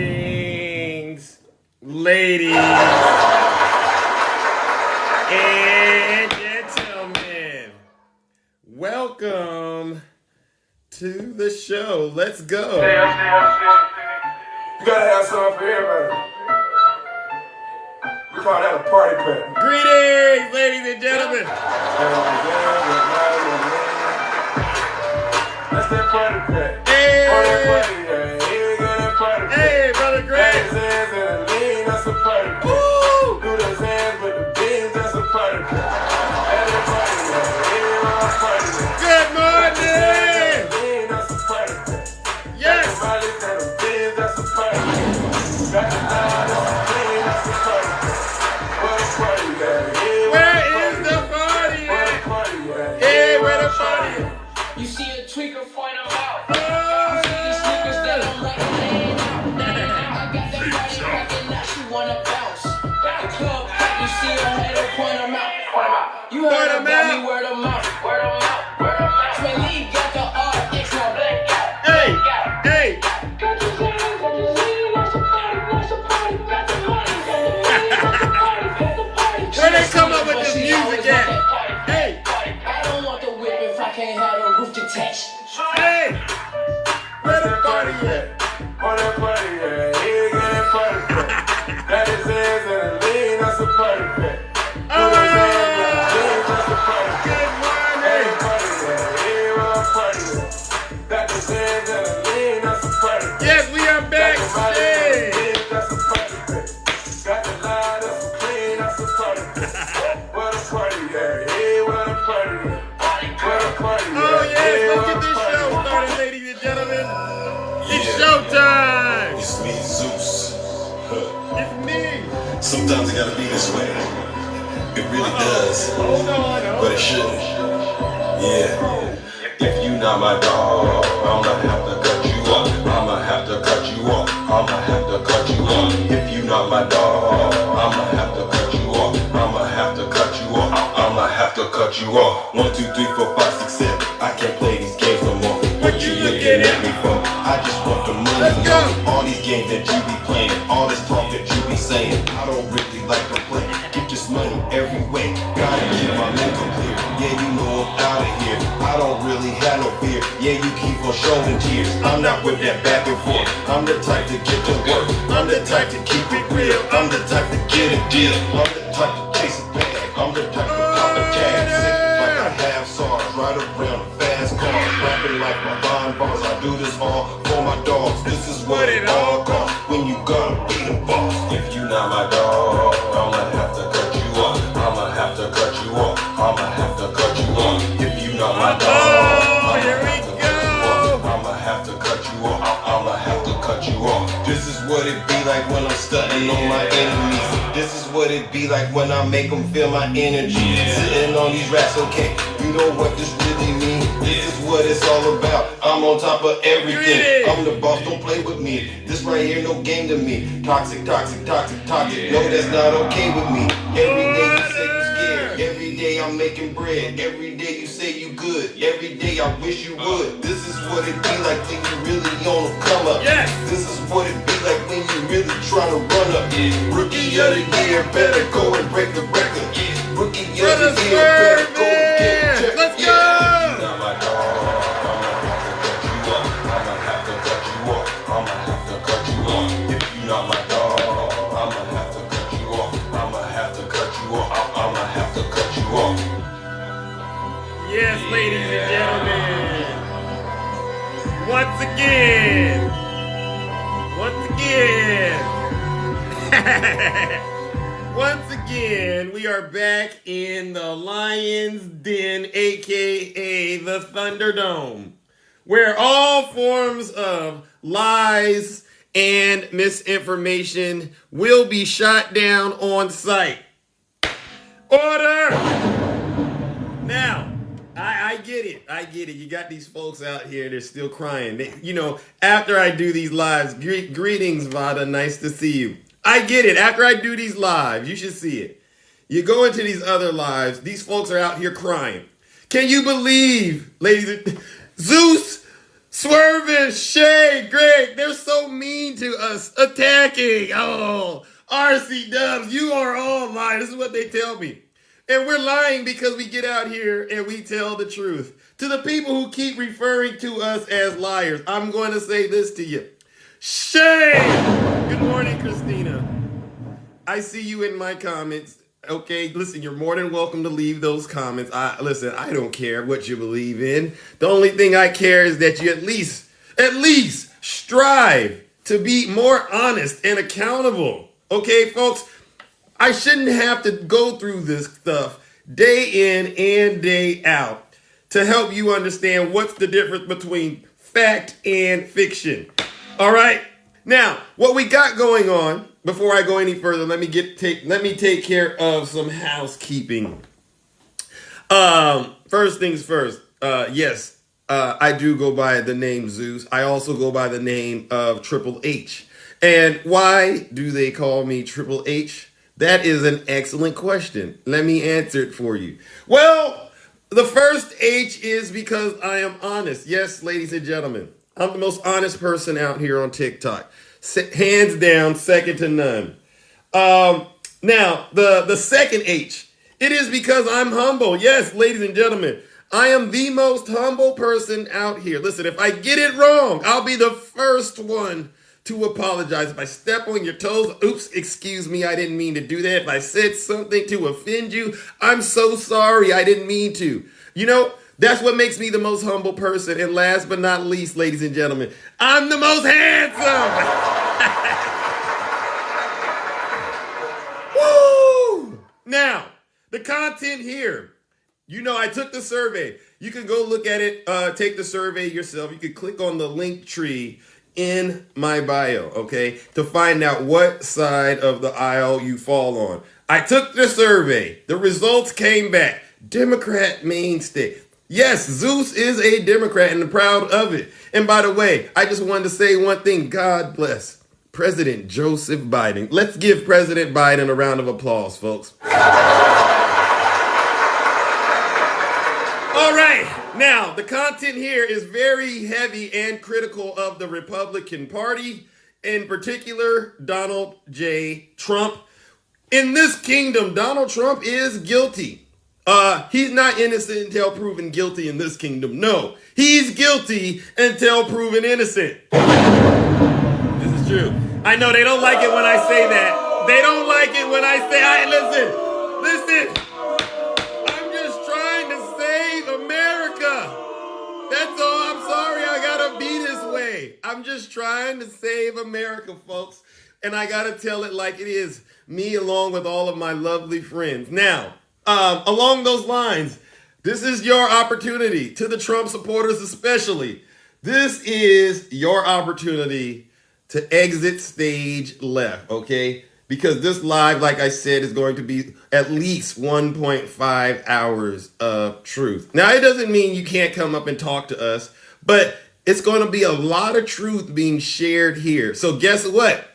Kings, ladies, and gentlemen, welcome to the show. Let's go. You gotta have something for everybody. We call that a party pack. Greetings, ladies and gentlemen. That's that party pack. Hey, Party, yeah. Here we go, that party pack. hey, brother Got Greg. his hands in the lean, that's a party pack. Woo! Do those hands with the beans, that's a party pack. That's a party pack. Here we go, party pack. Good Got his hands in morning. the lean, that's a party pack. Yes. Got the mileage and the beans, that's a party pack. Got the line, that's a clean, that's a party pack. What a party at? Where is the party What a at? party at? Hey, where the party at? You see a tweaker point them out. Oh! These niggas that I'm like laying out. I got that body cracking, now she wanna bounce. The club hot, you see her head and point them out. You heard Point 'em about out. me, word of mouth. Word of mouth, word of mouth. Sway Lee got the RX, now black out. Hey, hey. Got the zing, got the lean, that's a party, that's a party. Got the money, got the lean, that's a party, got the party. Where they come up with this music at? Hey, I don't want the whip if I can't have the roof detached. hey. Where the party at? What a party at? Here we go, that party pack. Got his hands in the lean, that's a party pack. Do those hands with the beans, that's a party pack. Good Hey, morning. party at? Here we go, party at. Got his hands in the lean, that's a party pack. Yes, we are Got the mileage and the backstage. beans, that's a party pack. Got the line, that's a clean, that's a party pack. What a party at? Hey, what a party at? What a party at? Oh, yes, Hey, let's what get a this party show at? started, ladies and gentlemen. It's Yeah. showtime. It's me, Zeus. It's me. Sometimes it gotta be this way. It really does, Hold on, but hold it shouldn't. Yeah. If you not my dog, I'ma have to cut you off. I'ma have to cut you off. I'ma have to cut you off. If you not my dog, I'ma have to cut you off. I'ma have to cut you off. I'ma have to cut you off. 1, 2, 3, 4, 5, 6, 7. I can't play these games no more. What you looking at me for? I just want the money. Let's go. All these games that you be playing, all this talk that you be saying, I don't really like to play. Get this money every way. Gotta keep my mental clear. Yeah, you know I'm out of here. I don't really have no fear. Yeah, you keep on showing tears. I'm not with that back and forth. I'm the type to get to work. I'm the type to keep it real. I'm the type to get a deal. I'm the type to chase a bag. I'm the type to pop a tag. Sick like I have SARS. Ride around a fast car. Rapping like my bond bars. I do this all for my dogs. This is what it all costs when you gotta be the boss. If you not my dog, I'ma have to cut you off. I'ma have to cut you off. I'ma have to cut you off. If you not my dog, Oh, I'ma here we have to cut you off. go. I'ma have to cut you off. I'ma have to cut you off. This is what it be like when I'm stunting on my enemies. This is what it be like when I make them feel my energy. Sitting on these rats, okay. You know what this really means. This is what it's all about. I'm on top of everything. I'm the boss, don't play with me. This right here, no game to me. Toxic, toxic, toxic, toxic. No, that's not okay with me. Every day you say you scared. Every day I'm making bread. Every day you say you good. Every day I wish you would. This is what it be like when you really on a come up. Yes. This is what it be like when you really trying to run up. Rookie of the year, better go and break the record. Rookie of Brother the year, better go and Swerve. get a check. Let's Yeah. go. If you not my dog, I'ma have to cut you off. I'ma have to cut you off. I'ma have to cut you off. If you not my dog, I'ma have to cut you off. I'ma have to cut you off. I'ma have to cut you off. Yes, ladies and gentlemen. Once again. Once again, we are back in the Lion's Den, aka the Thunderdome, where all forms of lies and misinformation will be shot down on sight. Order! Now, I get it. I get it. You got these folks out here, they're still crying. After I do these lives, greetings, Vada, nice to see you. I get it. After I do these lives, you should see it. You go into these other lives, these folks are out here crying. Can you believe, ladies, Zeus Swerving, Shay, Greg, they're so mean to us. Attacking. Oh, RC Dubs, you are all lying. This is what they tell me. And we're lying because we get out here and we tell the truth. To the people who keep referring to us as liars, I'm going to say this to you. Shame! Good morning, Christina. I see you in my comments. Okay, listen, you're more than welcome to leave those comments. Listen, I don't care what you believe in. The only thing I care is that you at least strive to be more honest and accountable. Okay, folks? I shouldn't have to go through this stuff day in and day out to help you understand what's the difference between fact and fiction. All right? Now, what we got going on, before I go any further, let me take care of some housekeeping. First things first. Yes, I do go by the name Zeus. I also go by the name of Triple H. And why do they call me Triple H? That is an excellent question. Let me answer it for you. Well, the first H is because I am honest. Yes, ladies and gentlemen, I'm the most honest person out here on TikTok. Hands down, second to none. Now, the second H, it is because I'm humble. Yes, ladies and gentlemen, I am the most humble person out here. Listen, if I get it wrong, I'll be the first one to apologize. If I step on your toes, oops, excuse me, I didn't mean to do that. If I said something to offend you, I'm so sorry, I didn't mean to. You know, that's what makes me the most humble person. And last but not least, ladies and gentlemen, I'm the most handsome. Woo! Now, the content here. You know, I took the survey. You can go look at it, take the survey yourself. You can click on the link tree in my bio, okay, to find out what side of the aisle you fall on. I took the survey. The results came back. Democrat mainstay. Yes, Zeus is a Democrat and I'm proud of it. And by the way, I just wanted to say one thing. God bless President Joseph Biden. Let's give President Biden a round of applause, folks. All right. Now, the content here is very heavy and critical of the Republican Party, in particular, Donald J. Trump. In this kingdom, Donald Trump is guilty. He's not innocent until proven guilty in this kingdom. No, he's guilty until proven innocent. This is true. I know they don't like it when I say that. They don't like it when I say, listen. I'm just trying to save America. That's all. I'm sorry I gotta be this way. I'm just trying to save America, folks. And I gotta tell it like it is. Me along with all of my lovely friends. Now, along those lines, this is your opportunity, to the Trump supporters especially. This is your opportunity to exit stage left, okay? Because this live, like I said, is going to be at least 1.5 hours of truth. Now, it doesn't mean you can't come up and talk to us, but it's going to be a lot of truth being shared here. So guess what?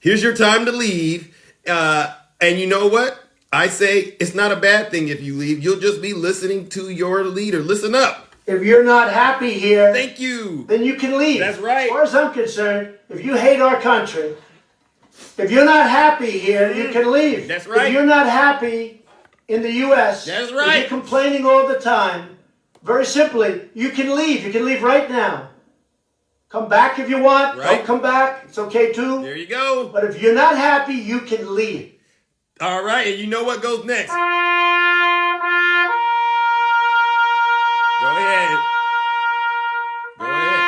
Here's your time to leave. And you know what? I say it's not a bad thing if you leave. You'll just be listening to your leader. Listen up. If you're not happy here, thank you, then you can leave. That's right. As far as I'm concerned, if you hate our country, if you're not happy here, you can leave. That's right. If you're not happy in the U.S., that's right. If you're complaining all the time, very simply, you can leave. You can leave right now. Come back if you want. Right. Don't come back. It's okay too. There you go. But if you're not happy, you can leave. All right, and you know what goes next? Go ahead. Go ahead.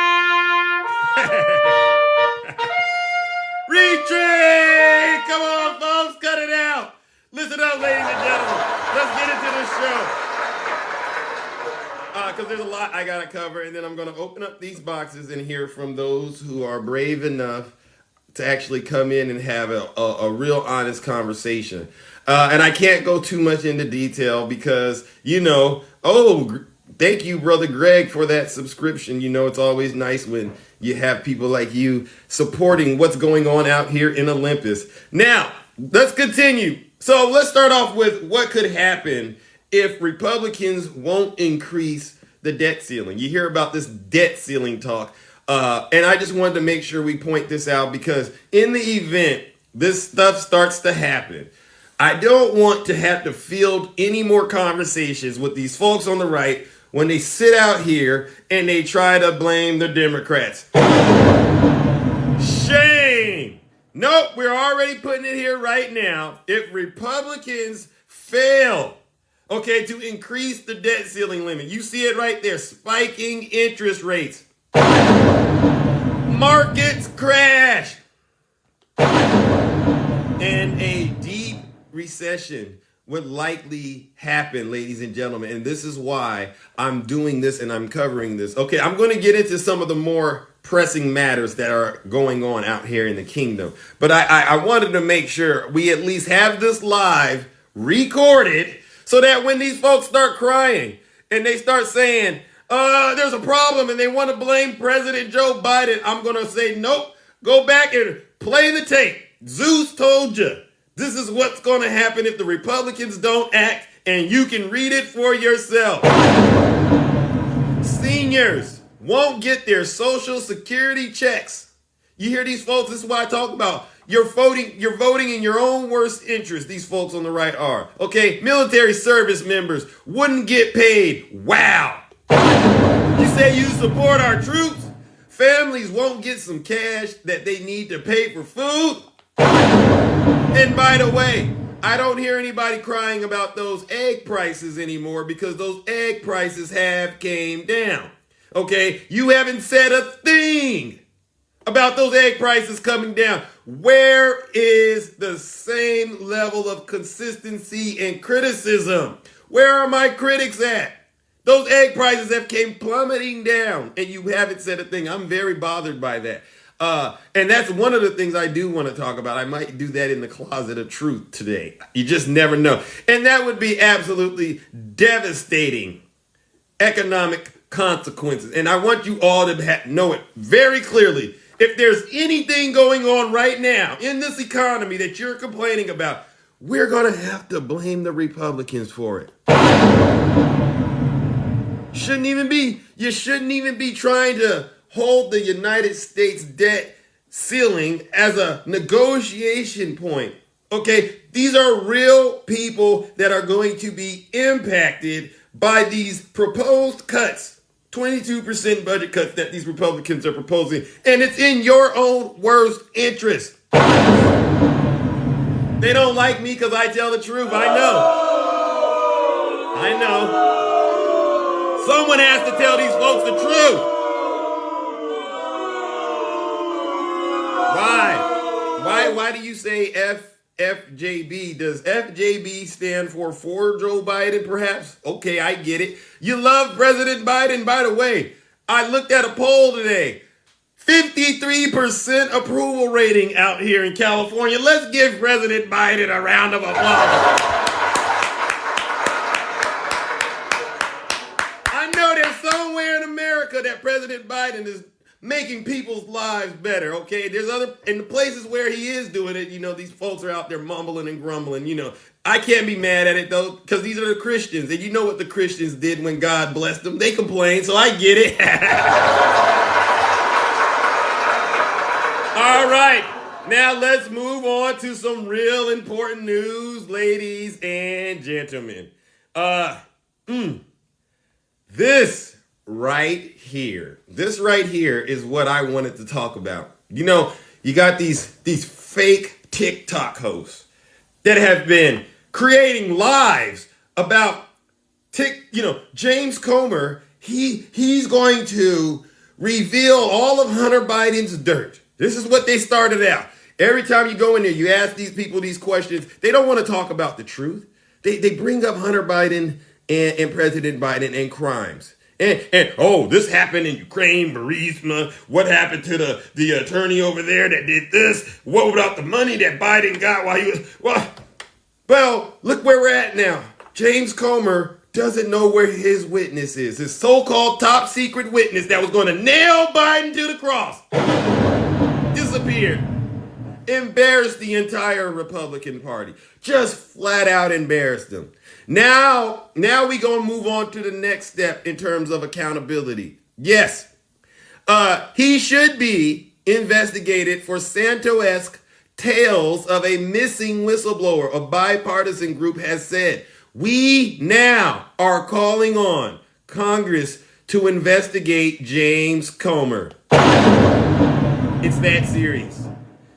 Retreat! Come on, folks, cut it out. Listen up, ladies and gentlemen. Let's get into this show. Because there's a lot I got to cover, and then I'm going to open up these boxes and hear from those who are brave enough to actually come in and have a real honest conversation. And I can't go too much into detail because, thank you, Brother Greg, for that subscription. You know, it's always nice when you have people like you supporting what's going on out here in Olympus. Now, let's continue. So let's start off with what could happen if Republicans won't increase the debt ceiling. You hear about this debt ceiling talk. And I just wanted to make sure we point this out because in the event this stuff starts to happen, I don't want to have to field any more conversations with these folks on the right when they sit out here and they try to blame the Democrats. Shame! Nope, we're already putting it here right now. If Republicans fail, okay, to increase the debt ceiling limit, you see it right there, spiking interest rates. Markets crash. And a deep recession would likely happen, ladies and gentlemen. And this is why I'm doing this and I'm covering this. Okay, I'm going to get into some of the more pressing matters that are going on out here in the kingdom. But I wanted to make sure we at least have this live recorded so that when these folks start crying and they start saying, there's a problem and they want to blame President Joe Biden, I'm going to say, nope, go back and play the tape. Zeus told you. This is what's going to happen if the Republicans don't act, and you can read it for yourself. Seniors won't get their Social Security checks. You hear these folks? This is what I talk about. You're voting in your own worst interest, these folks on the right are. Okay, military service members wouldn't get paid. Wow. You say you support our troops? Families won't get some cash that they need to pay for food. And by the way, I don't hear anybody crying about those egg prices anymore because those egg prices have came down. Okay, you haven't said a thing about those egg prices coming down. Where is the same level of consistency and criticism? Where are my critics at? Those egg prices have came plummeting down and you haven't said a thing. I'm very bothered by that. And that's one of the things I do want to talk about. I might do that in the closet of truth today. You just never know. And that would be absolutely devastating economic consequences. And I want you all to know it very clearly. If there's anything going on right now in this economy that you're complaining about, we're going to have to blame the Republicans for it. You shouldn't even be trying to hold the United States debt ceiling as a negotiation point. Okay, these are real people that are going to be impacted by these proposed cuts, 22% budget cuts that these Republicans are proposing, and it's in your own worst interest. They don't like me because I tell the truth. I know. Someone has to tell these folks the truth. Why do you say FJB? Does FJB stand for Joe Biden, perhaps? Okay, I get it. You love President Biden. By the way, I looked at a poll today. 53% approval rating out here in California. Let's give President Biden a round of applause. I know there's somewhere in America that President Biden is making people's lives better, okay? There's in the places where he is doing it, these folks are out there mumbling and grumbling, I can't be mad at it, though, because these are the Christians, and you know what the Christians did when God blessed them. They complained, so I get it. All right, now let's move on to some real important news, ladies and gentlemen. This right here is what I wanted to talk about. You got these fake TikTok hosts that have been creating lives about James Comer. He's going to reveal all of Hunter Biden's dirt. This is what they started out. Every time you go in there, you ask these people these questions. They don't want to talk about the truth. They bring up Hunter Biden and President Biden and crimes. And this happened in Ukraine, Burisma. What happened to the attorney over there that did this? What about the money that Biden got while he was... Well, look where we're at now. James Comer doesn't know where his witness is. His so-called top secret witness that was going to nail Biden to the cross. Disappeared. Embarrassed the entire Republican Party. Just flat out embarrassed them. Now we gonna move on to the next step in terms of accountability. Yes, he should be investigated for Santo-esque tales of a missing whistleblower. A bipartisan group has said, we now are calling on Congress to investigate James Comer. It's that serious.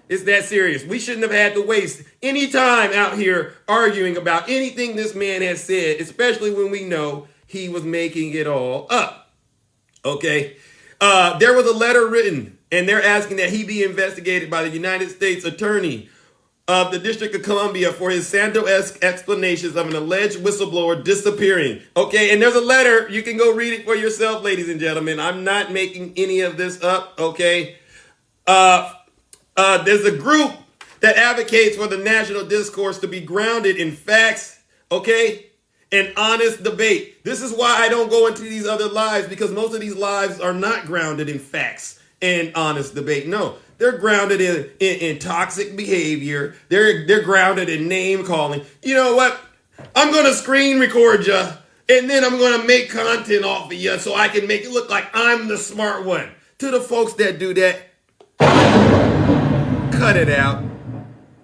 It's that serious. We shouldn't have had to waste any time out here arguing about anything this man has said, especially when we know he was making it all up. Okay? There was a letter written, and they're asking that he be investigated by the United States Attorney of the District of Columbia for his Santo-esque explanations of an alleged whistleblower disappearing. Okay, and there's a letter. You can go read it for yourself, ladies and gentlemen. I'm not making any of this up, okay? There's a group that advocates for the national discourse to be grounded in facts, okay, and honest debate. This is why I don't go into these other lives, because most of these lives are not grounded in facts and honest debate. No, they're grounded in toxic behavior. They're grounded in name calling. You know what? I'm going to screen record you, and then I'm going to make content off of you so I can make it look like I'm the smart one. To the folks that do that, cut it out.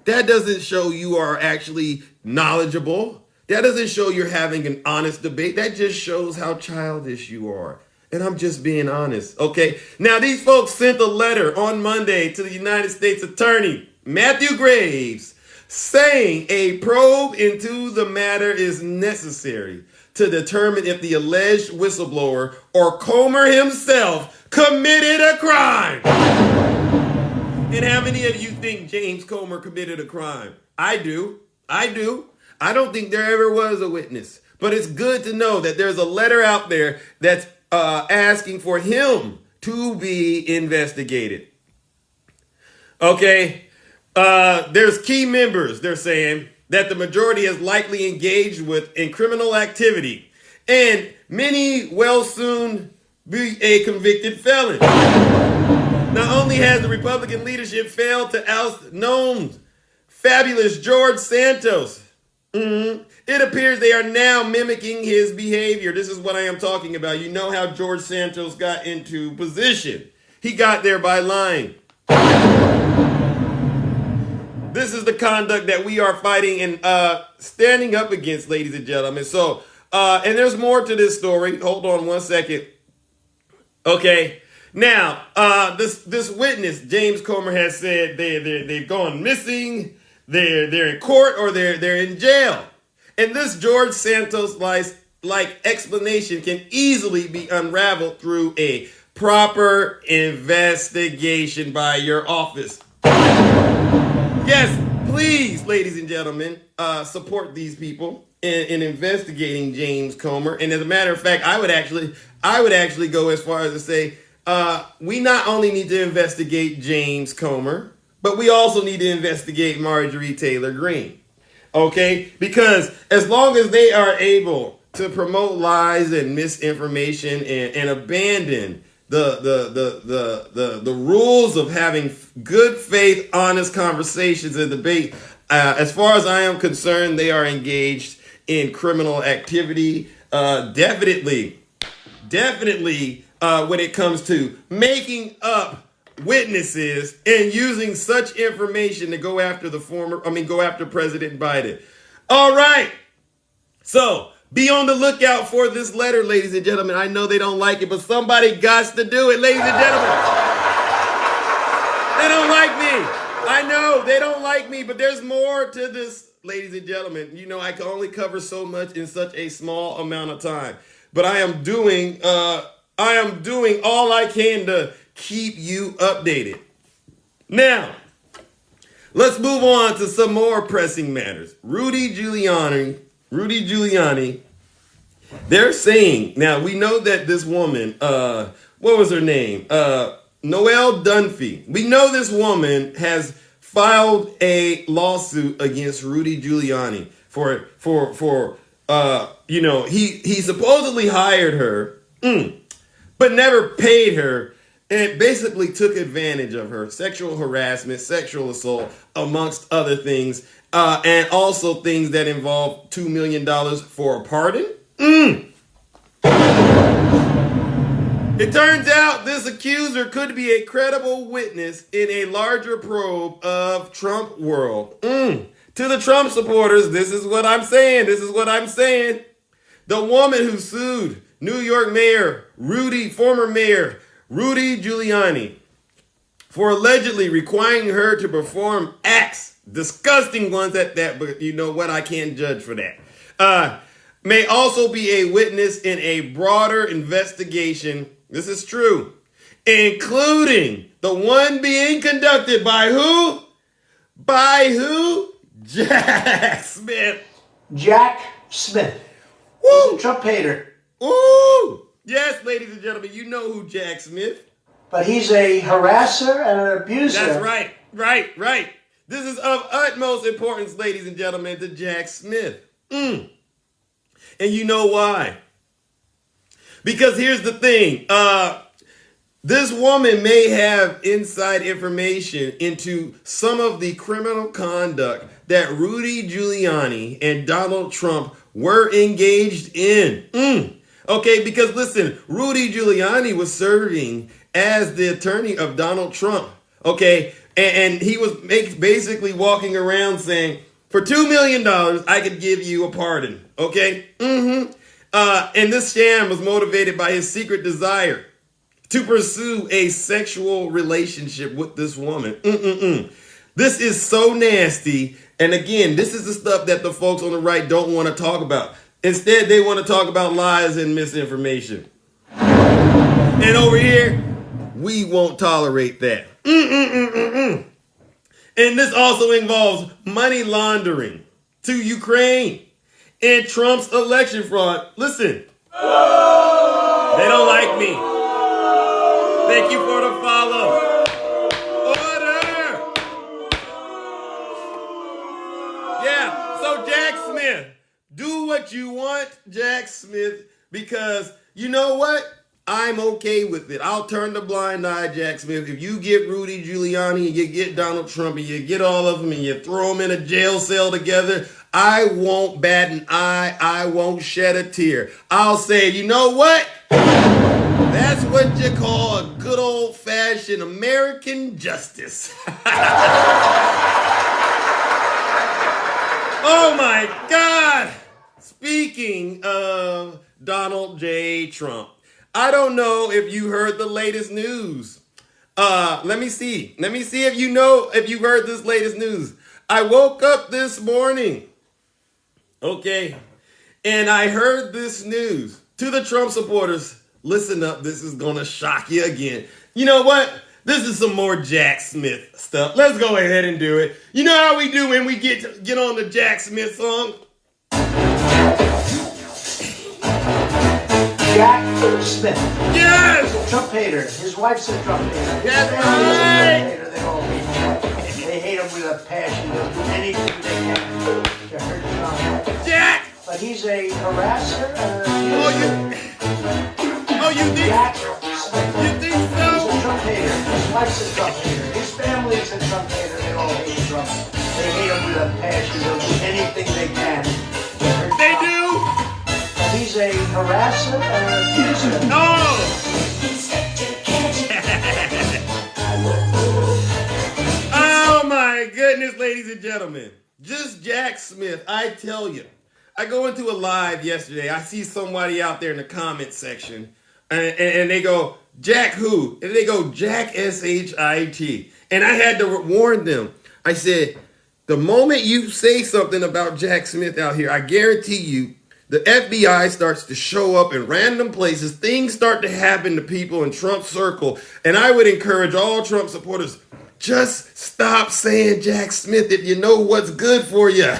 That doesn't show you are actually knowledgeable. That doesn't show you're having an honest debate. That just shows how childish you are. And I'm just being honest, okay? Now, these folks sent a letter on Monday to the United States Attorney, Matthew Graves, saying a probe into the matter is necessary to determine if the alleged whistleblower or Comer himself committed a crime. And how many of you think James Comer committed a crime? I do. I don't think there ever was a witness. But it's good to know that there's a letter out there that's asking for him to be investigated. Okay. There's key members, they're saying, that the majority is likely engaged with in criminal activity. And many will soon be a convicted felon. Not only has the Republican leadership failed to oust known fabulous George Santos, it appears they are now mimicking his behavior. This is what I am talking about. You know how George Santos got into position. He got there by lying. This is the conduct that we are fighting and standing up against, ladies and gentlemen. So, and there's more to this story. Hold on one second. Okay. Now, this witness, James Comer, has said they've gone missing, they're in court, or they're in jail. And this George Santos like explanation can easily be unraveled through a proper investigation by your office. Yes, please, ladies and gentlemen, support these people in investigating James Comer. And as a matter of fact, I would actually go as far as to say, we not only need to investigate James Comer, but we also need to investigate Marjorie Taylor Greene. Okay? Because as long as they are able to promote lies and misinformation and abandon the rules of having good faith, honest conversations and debate, as far as I am concerned, they are engaged in criminal activity. Definitely, when it comes to making up witnesses and using such information to go after go after President Biden. All right. So be on the lookout for this letter, ladies and gentlemen. I know they don't like it, but somebody got to do it, ladies and gentlemen. They don't like me. I know they don't like me, but there's more to this, ladies and gentlemen. You know, I can only cover so much in such a small amount of time, but I am doing all I can to keep you updated. Now, let's move on to some more pressing matters. Rudy Giuliani, they're saying, now we know that this woman, what was her name? Noelle Dunphy. We know this woman has filed a lawsuit against Rudy Giuliani for he supposedly hired her, but never paid her and basically took advantage of her. Sexual harassment, sexual assault, amongst other things, and also things that involve $2 million for a pardon. It turns out this accuser could be a credible witness in a larger probe of Trump world. To the Trump supporters, this is what I'm saying. This is what I'm saying. The woman who sued New York former Mayor Rudy Giuliani, for allegedly requiring her to perform acts, disgusting ones at that, but you know what? I can't judge for that. May also be a witness in a broader investigation. This is true, including the one being conducted by who? By who? Jack Smith. Jack Smith. Woo! He's a Trump hater. Ooh! Yes, ladies and gentlemen, you know who Jack Smith. But he's a harasser and an abuser. That's right. Right. This is of utmost importance, ladies and gentlemen, to Jack Smith. And you know why? Because here's the thing. This woman may have inside information into some of the criminal conduct that Rudy Giuliani and Donald Trump were engaged in. Okay, because listen, Rudy Giuliani was serving as the attorney of Donald Trump. Okay, and he was basically walking around saying, for $2 million, I could give you a pardon. Okay? And this sham was motivated by his secret desire to pursue a sexual relationship with this woman. This is so nasty. And again, this is the stuff that the folks on the right don't want to talk about. Instead, they want to talk about lies and misinformation. And over here, we won't tolerate that. And this also involves money laundering to Ukraine and Trump's election fraud. Listen, they don't like me. Thank you for the follow. Order. Yeah, so Jack Smith, do what you want, Jack Smith, because you know what? I'm okay with it. I'll turn the blind eye, Jack Smith. If you get Rudy Giuliani and you get Donald Trump and you get all of them and you throw them in a jail cell together, I won't bat an eye. I won't shed a tear. I'll say, you know what? That's what you call a good old-fashioned American justice. Oh my God! Speaking of Donald J. Trump, I don't know if you heard the latest news. Let me see. Let me see if you heard this latest news. I woke up this morning, okay, and I heard this news. To the Trump supporters, listen up. This is gonna shock you again. You know what? This is some more Jack Smith stuff. Let's go ahead and do it. You know how we do when we get on the Jack Smith song? Jack Smith. Yes! He's a Trump hater. His wife's a Trump hater. That's right! They all hate him. They hate him with a passion. They'll do anything they can to hurt Trump. Jack! But he's a harasser and an abuser. You think? Jack Smith. You think so? He's a Trump hater. His wife's a Trump hater. His family's a Trump hater. They all hate Trump. They hate him with a passion. They'll do anything they can to hurt They Trump. do? He's a harasser and an abuser. Oh my goodness, ladies and gentlemen. Just Jack Smith, I tell you. I go into a live yesterday. I see somebody out there in the comment section. And they go, Jack who? And they go, Jack S-H-I-T. And I had to warn them. I said, the moment you say something about Jack Smith out here, I guarantee you, the FBI starts to show up in random places. Things start to happen to people in Trump's circle. And I would encourage all Trump supporters, just stop saying Jack Smith if you know what's good for you.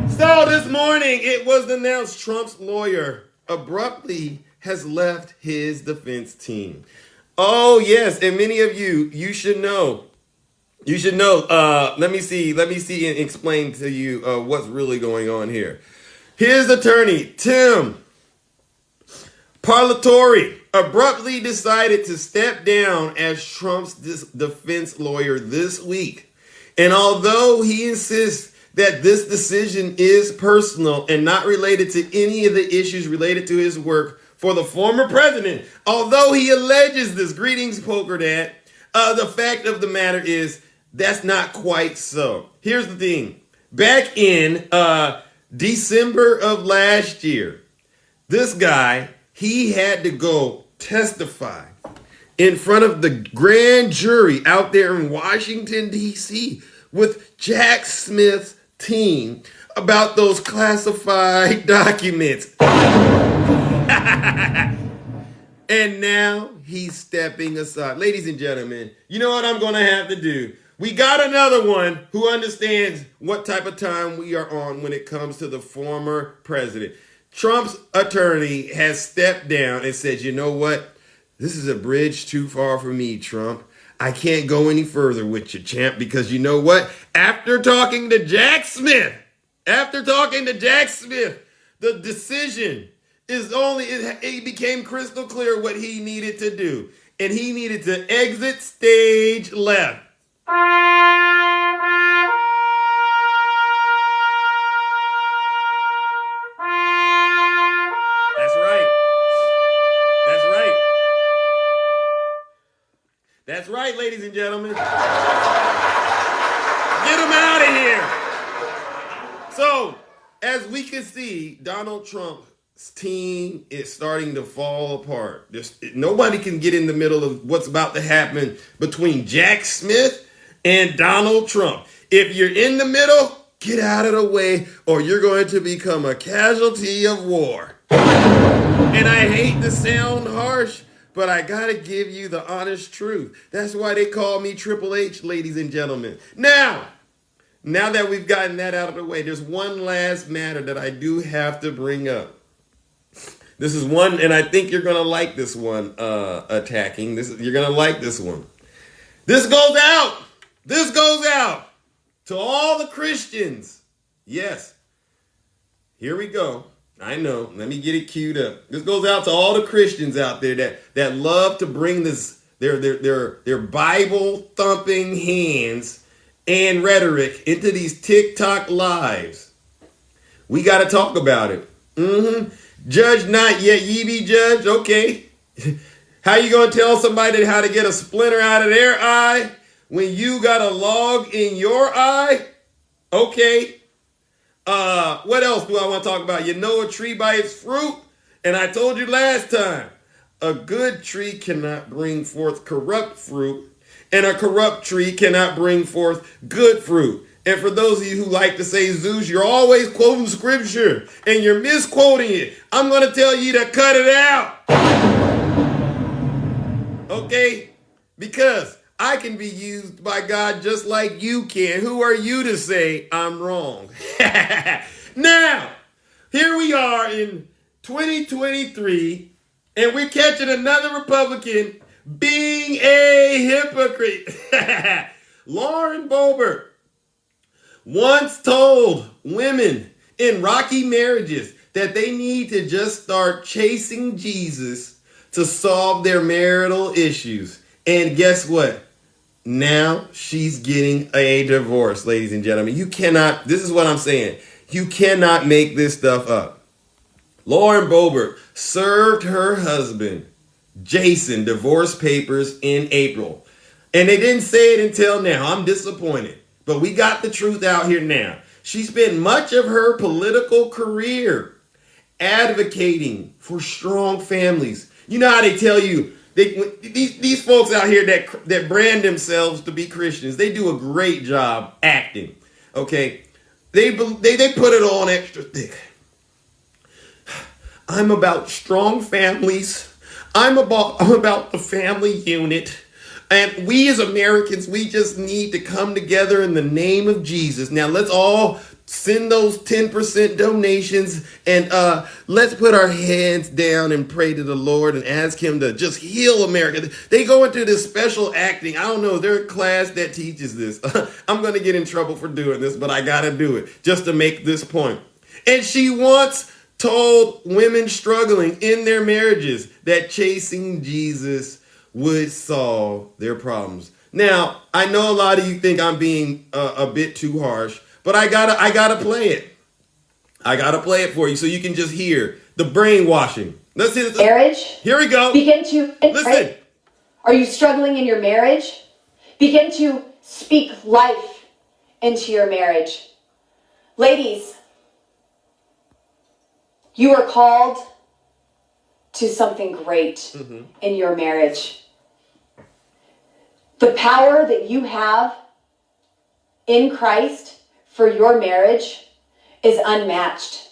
So this morning, it was announced Trump's lawyer abruptly has left his defense team. Oh, yes. And many of you should know. You should know. Let me see and explain to you what's really going on here. His attorney, Tim Parlatori abruptly decided to step down as Trump's defense lawyer this week. And although he insists that this decision is personal and not related to any of the issues related to his work for the former president, although he alleges this, greetings, Poker Dad, the fact of the matter is that's not quite so. Here's the thing. Back in December of last year, this guy, he had to go testify in front of the grand jury out there in Washington, D.C. with Jack Smith's team about those classified documents. And now he's stepping aside. Ladies and gentlemen, you know what I'm going to have to do? We got another one who understands what type of time we are on when it comes to the former president. Trump's attorney has stepped down and said, you know what? This is a bridge too far for me, Trump. I can't go any further with you, champ, because you know what? After talking to Jack Smith, the decision it became crystal clear what he needed to do. And he needed to exit stage left. That's right, ladies and gentlemen. Get him out of here. So, as we can see, Donald Trump's team is starting to fall apart. Nobody can get in the middle of what's about to happen between Jack Smith and Donald Trump. If you're in the middle, get out of the way, or you're going to become a casualty of war. And I hate to sound harsh, but I gotta give you the honest truth. That's why they call me Triple H, ladies and gentlemen. Now that we've gotten that out of the way, there's one last matter that I do have to bring up. This is one, and I think you're gonna like this one, attacking. You're gonna like this one. This goes out to all the Christians. Yes, here we go. I know. Let me get it queued up. This goes out to all the Christians out there that love to bring their Bible thumping hands and rhetoric into these TikTok lives. We got to talk about it. Judge not yet ye be judged. Okay. How you going to tell somebody how to get a splinter out of their eye when you got a log in your eye? Okay. What else do I want to talk about? You know a tree by its fruit? And I told you last time, a good tree cannot bring forth corrupt fruit, and a corrupt tree cannot bring forth good fruit. And for those of you who like to say Zeus, you're always quoting scripture, and you're misquoting it. I'm going to tell you to cut it out. Okay? Because I can be used by God just like you can. Who are you to say I'm wrong? Now, here we are in 2023, and we're catching another Republican being a hypocrite. Lauren Boebert once told women in rocky marriages that they need to just start chasing Jesus to solve their marital issues. And guess what? Now she's getting a divorce, ladies and gentlemen. You cannot, this is what I'm saying. You cannot make this stuff up. Lauren Boebert served her husband, Jason, divorce papers in April. And they didn't say it until now. I'm disappointed. But we got the truth out here now. She spent much of her political career advocating for strong families. You know how they tell you, these folks out here that brand themselves to be Christians, they do a great job acting. Okay, they put it on extra thick. I'm about strong families. I'm about the family unit. And we as Americans, we just need to come together in the name of Jesus. Now let's all send those 10% donations and let's put our hands down and pray to the Lord and ask him to just heal America. They go into this special acting. I don't know. There's a class that teaches this. I'm going to get in trouble for doing this, but I got to do it just to make this point. And she wants told women struggling in their marriages that chasing Jesus would solve their problems. Now, I know a lot of you think I'm being a bit too harsh, but I gotta play it. I gotta play it for you so you can just hear the brainwashing. Let's hear this. Marriage. Here we go. Begin to Listen. Are you struggling in your marriage? Begin to speak life into your marriage. Ladies, you are called to something great in your marriage. The power that you have in Christ for your marriage is unmatched.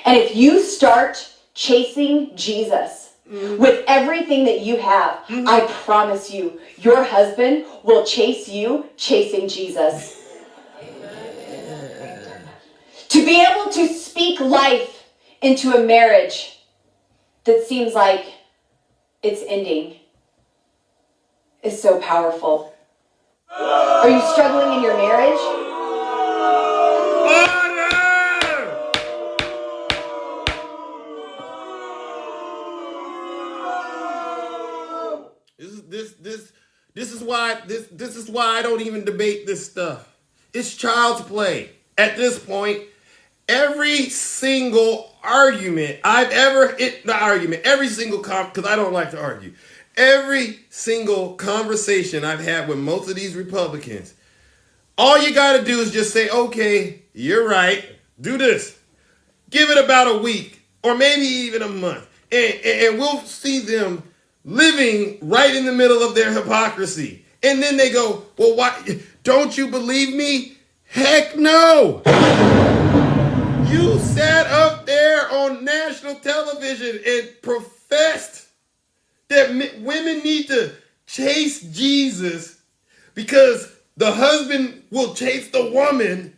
And if you start chasing Jesus with everything that you have, I promise you, your husband will chase you chasing Jesus. To be able to speak life into a marriage that seems like it's ending is so powerful. Are you struggling in your marriage? This is why I don't even debate this stuff. It's child's play. At this point, every single argument I've ever every single because I don't like to argue. Every single conversation I've had with most of these Republicans, all you got to do is just say, okay, you're right, do this. Give it about a week or maybe even a month, and we'll see them living right in the middle of their hypocrisy. And then they go, well, why? Don't you believe me? Heck no. You sat up there on national television and professed that women need to chase Jesus because the husband will chase the woman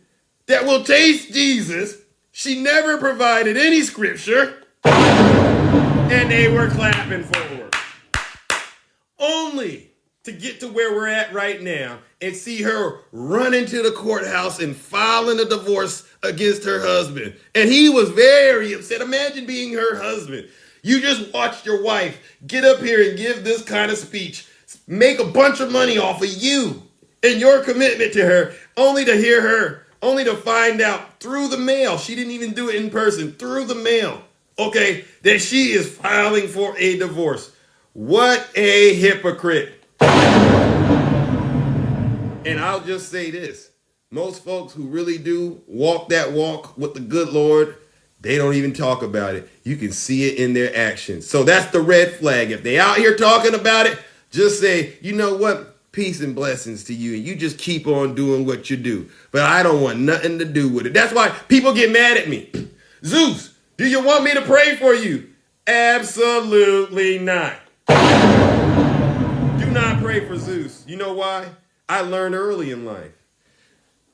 that will chase Jesus. She never provided any scripture, and they were clapping for her. Only to get to where we're at right now and see her run into the courthouse and filing a divorce against her husband. And he was very upset. Imagine being her husband. You just watched your wife get up here and give this kind of speech, make a bunch of money off of you and your commitment to her, only to find out through the mail, she didn't even do it in person, through the mail, okay, that she is filing for a divorce. What a hypocrite. And I'll just say this. Most folks who really do walk that walk with the good Lord, they don't even talk about it. You can see it in their actions. So that's the red flag. If they out here talking about it, just say, you know what? Peace and blessings to you. And you just keep on doing what you do. But I don't want nothing to do with it. That's why people get mad at me. Zeus, do you want me to pray for you? Absolutely not. Do not pray for Zeus. You know why? I learned early in life.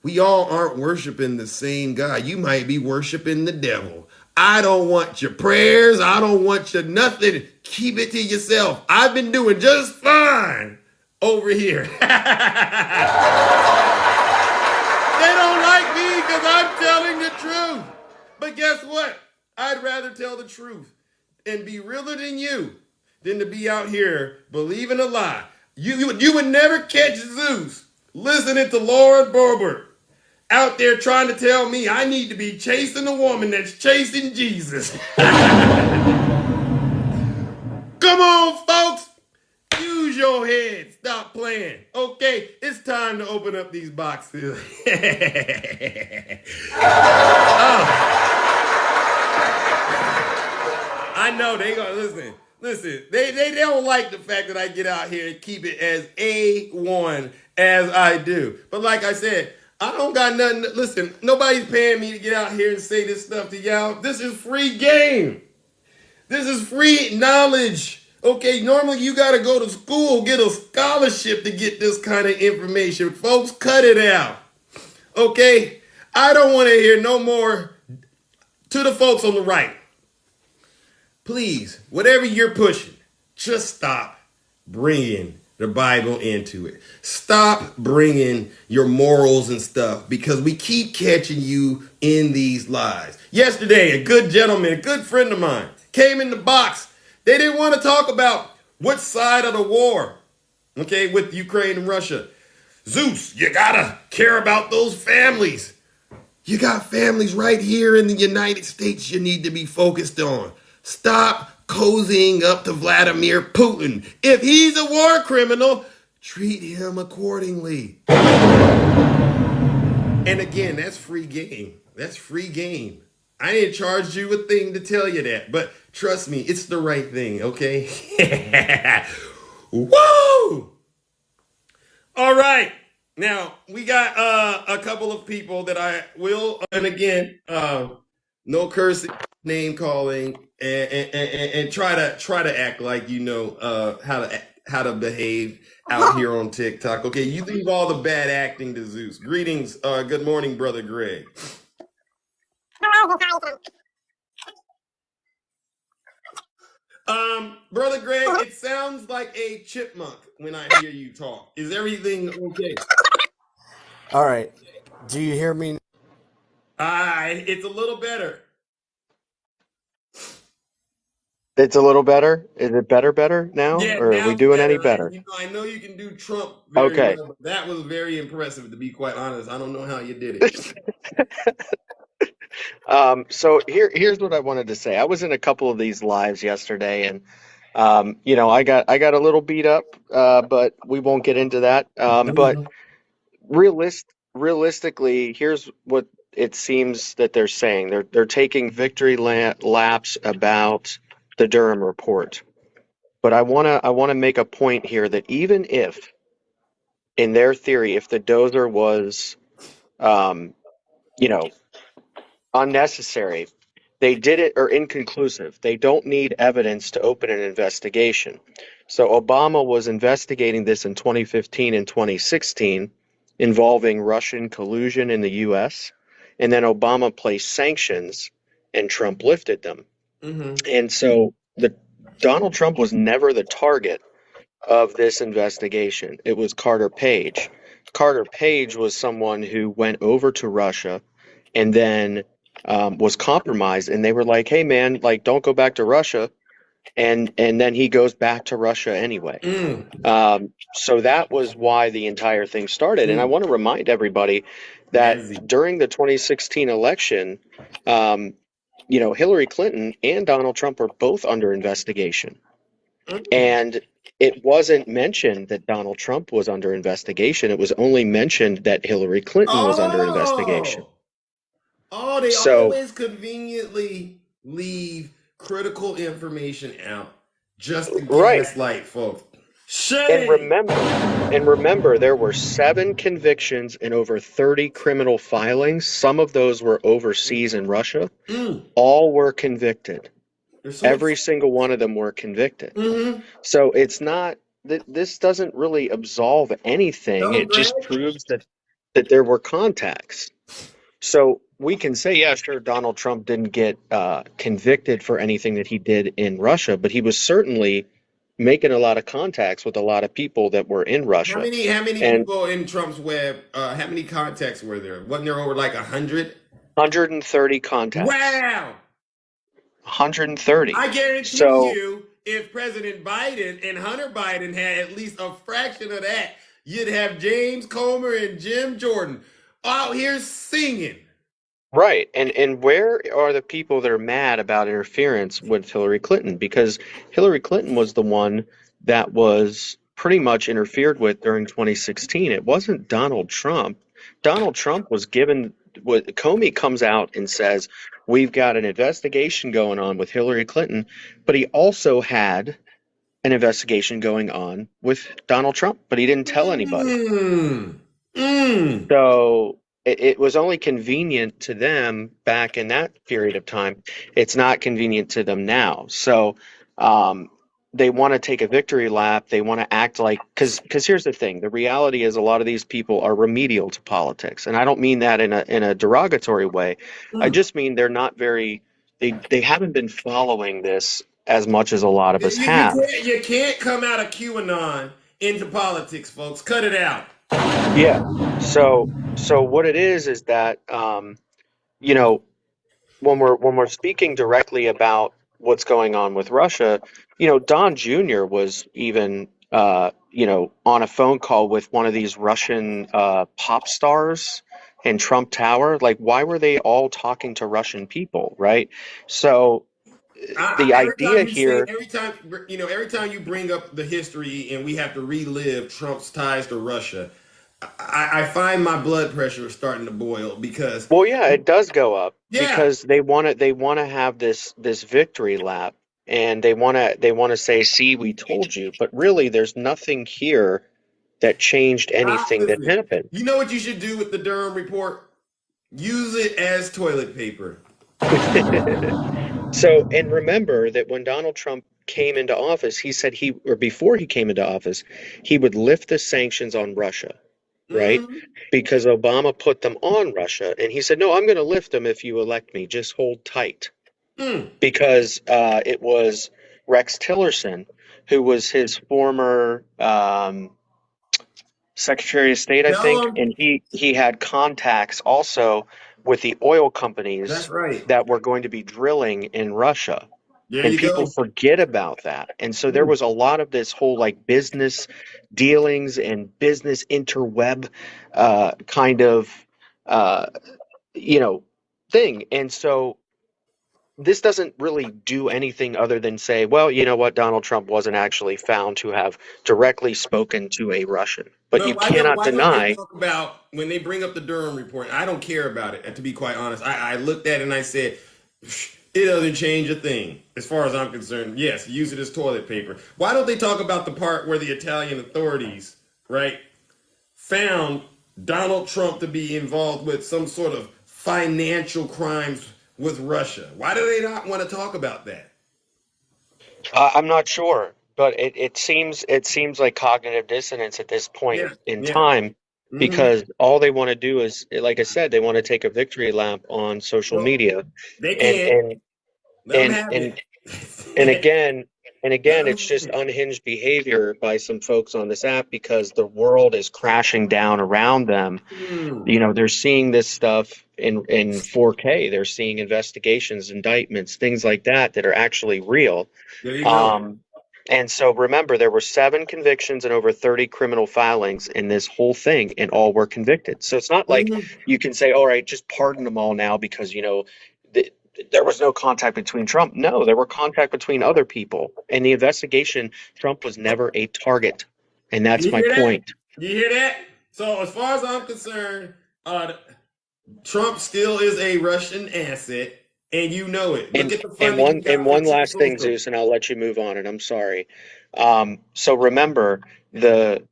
We all aren't worshiping the same God. You might be worshiping the devil. I don't want your prayers. I don't want your nothing. Keep it to yourself. I've been doing just fine over here. They don't like me because I'm telling the truth. But guess what? I'd rather tell the truth and be realer than you than to be out here believing a lie. You would never catch Zeus listening to Lord Boebert out there trying to tell me I need to be chasing a woman that's chasing Jesus. Come on, folks. Use your head. Stop playing. Okay, it's time to open up these boxes. I know they gonna listen. Listen, they don't like the fact that I get out here and keep it as A1 as I do. But like I said, I don't got nothing. Listen, nobody's paying me to get out here and say this stuff to y'all. This is free game. This is free knowledge. Okay, normally you got to go to school, get a scholarship to get this kind of information. Folks, cut it out. Okay? I don't want to hear no more. To the folks on the right, please, whatever you're pushing, just stop bringing the Bible into it. Stop bringing your morals and stuff because we keep catching you in these lies. Yesterday, a good gentleman, a good friend of mine, came in the box. They didn't want to talk about what side of the war, okay, with Ukraine and Russia. Zeus, you gotta care about those families. You got families right here in the United States you need to be focused on. Stop cozying up to Vladimir Putin. If he's a war criminal, treat him accordingly. And again, that's free game. That's free game. I didn't charge you a thing to tell you that, but trust me, it's the right thing, okay? Woo! All right. Now, we got a couple of people that I will, and again, no cursing, name calling, and try to act like you know how to behave out here on TikTok. Okay, you leave all the bad acting to Zeus. Greetings, good morning, brother Greg. Brother Greg, it sounds like a chipmunk when I hear you talk. Is everything okay? All right. Do you hear me? It's a little better. It's a little better. Is it better now? Yeah, Or are now we it's doing any better. better? I know you can do Trump very Okay. well, but that was very impressive, to be quite honest. I don't know how you did it. So here's what I wanted to say. I was in a couple of these lives yesterday, and I got a little beat up, but we won't get into that. But realistically, here's what it seems that they're saying. They're taking victory laps about the Durham report. But I wanna make a point here that even if, in their theory, if the dozer was, um, you know, unnecessary, they did it or inconclusive. They don't need evidence to open an investigation. So Obama was investigating this in 2015 and 2016, involving Russian collusion in the U.S. And then Obama placed sanctions, and Trump lifted them. And so the Donald Trump was never the target of this investigation. It was Carter Page. Carter Page was someone who went over to Russia and then was compromised, and they were like, "Hey, man, like, don't go back to Russia." And then he goes back to Russia anyway. So that was why the entire thing started. And I want to remind everybody that during the 2016 election, Hillary Clinton and Donald Trump are both under investigation. And it wasn't mentioned that Donald Trump was under investigation. It was only mentioned that Hillary Clinton was under investigation. They So, always conveniently leave critical information out just to right. gaslight folks. And Shame. remember, there were 7 convictions and over 30 criminal filings. Some of those were overseas in Russia. All were convicted. Every single one of them were convicted. So it's not that this doesn't really absolve anything. It just proves that there were contacts. So we can say, yeah, sure, Donald Trump didn't get convicted for anything that he did in Russia, but he was certainly making a lot of contacts with a lot of people that were in Russia. How many And people in Trump's web? How many contacts were there? Wasn't there over like 100? 130 contacts. Wow. 130. I guarantee So, you, if President Biden and Hunter Biden had at least a fraction of that, you'd have James Comer and Jim Jordan out here singing. right. And where are the people that are mad about interference with Hillary Clinton? Because Hillary Clinton was the one that was pretty much interfered with during 2016. It wasn't Donald Trump. Donald Trump was given what Comey comes out and says, we've got an investigation going on with Hillary Clinton, but he also had an investigation going on with Donald Trump, but he didn't tell anybody. So it was only convenient to them back in that period of time. It's not convenient to them now. So they want to take a victory lap. They want to act like, because here's the thing. The reality is a lot of these people are remedial to politics. And I don't mean that in a derogatory way. I just mean they're not very, they haven't been following this as much as a lot of us have. You can't come out of QAnon into politics, folks. Cut it out. Yeah. So what it is that you know, when we're speaking directly about what's going on with Russia, Don Jr. was even on a phone call with one of these Russian pop stars in Trump Tower. Like, why were they all talking to Russian people, right? So the Every time idea you say, here, every time you bring up the history and we have to relive Trump's ties to Russia, I find my blood pressure is starting to boil because, well, yeah, it does go up yeah, because they want to have this victory lap, and they want to say, "See, we told you," but really, there's nothing here that changed anything that listen, happened. you know what you should do with the Durham report? Use it as toilet paper. So, and remember that when Donald Trump came into office, he said or before he came into office, he would lift the sanctions on Russia, right? Mm-hmm. Because Obama put them on Russia, and he said, "No, I'm going to lift them if you elect me. Just hold tight." Mm. Because it was Rex Tillerson, who was his former Secretary of State, I Tell think, them. and he had contacts also with the oil That's companies right. that were going to be drilling in Russia. There And you people go. forget about that. And so there Mm. was a lot of this whole like business dealings and business interweb kind of uh, you know thing. And so this doesn't really do anything other than say, well, you know what, Donald Trump wasn't actually found to have directly spoken to a Russian. But But you why don't cannot why don't they deny, talk about when they bring up the Durham report? I don't care about it. To be quite honest, I looked at it and I said, it doesn't change a thing as far as I'm concerned. Yes, use it as toilet paper. Why don't they talk about the part where the Italian authorities, right, found Donald Trump to be involved with some sort of financial crimes with Russia? Why do they not want to talk about that? I'm not sure, but it seems like cognitive dissonance at this point Yeah, in yeah. time, Hmm. because all they want to do is, like I said, they want to take a victory lap on social Well, media, they and can. and Let them and have and it. And again, and Let again, them it's have just it. unhinged behavior by some folks on this app because the world is crashing down around them. Hmm. They're seeing this stuff in 4K. They're seeing investigations, indictments, things like that are actually real. There you go. Um, and so remember, there were 7 convictions and over 30 criminal filings in this whole thing, and all were convicted. So it's not like Mhm. you can say, all right, just pardon them all now because, th- there was no contact between Trump. No, there were contact between other people. In the investigation, Trump was never a target. And that's You my hear that? point. You hear that? So as far as I'm concerned, Trump still is a Russian asset, and you know it. Look And at the and funding he one and got from one True last thing, Social. Zeus, and I'll let you move on. And I'm sorry. So remember, the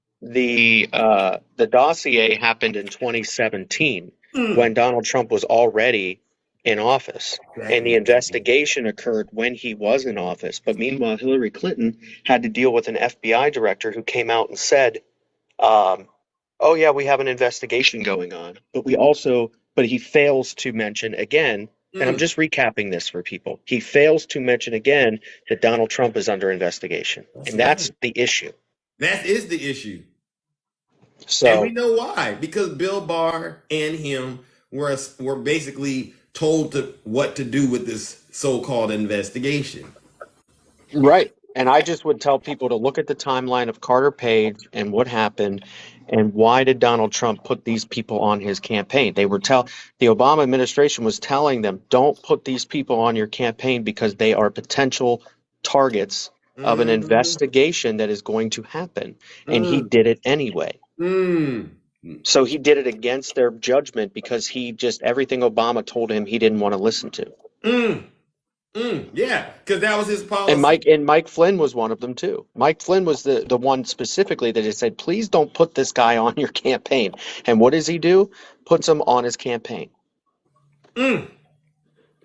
dossier happened in 2017 Mm. when Donald Trump was already in office, Back and in the the day. investigation occurred when he was in office. But meanwhile, Hillary Clinton had to deal with an FBI director who came out and said, um, "Oh yeah, we have an investigation going on," but he fails to mention again, and I'm Mm. just recapping this for people. He fails to mention again that Donald Trump is under investigation, That's and right. that's the issue. That is the issue. And we So, know why. Because Bill Barr and him were basically told to what to do with this so-called investigation. right. And I just would tell people to look at the timeline of Carter Page and what happened and why did Donald Trump put these people on his campaign. The Obama administration was telling them, don't put these people on your campaign because they are potential targets of an Mm, investigation that is going to happen. And he mm, did it anyway. mm, So he did it against their judgment because he just everything Obama told him he didn't want to listen to. mm, yeah, because that was his And policy. Mike Flynn was one of them too. Mike Flynn was the one specifically that had said, please don't put this guy on your campaign. And what does he do? Puts him on his campaign. Mm,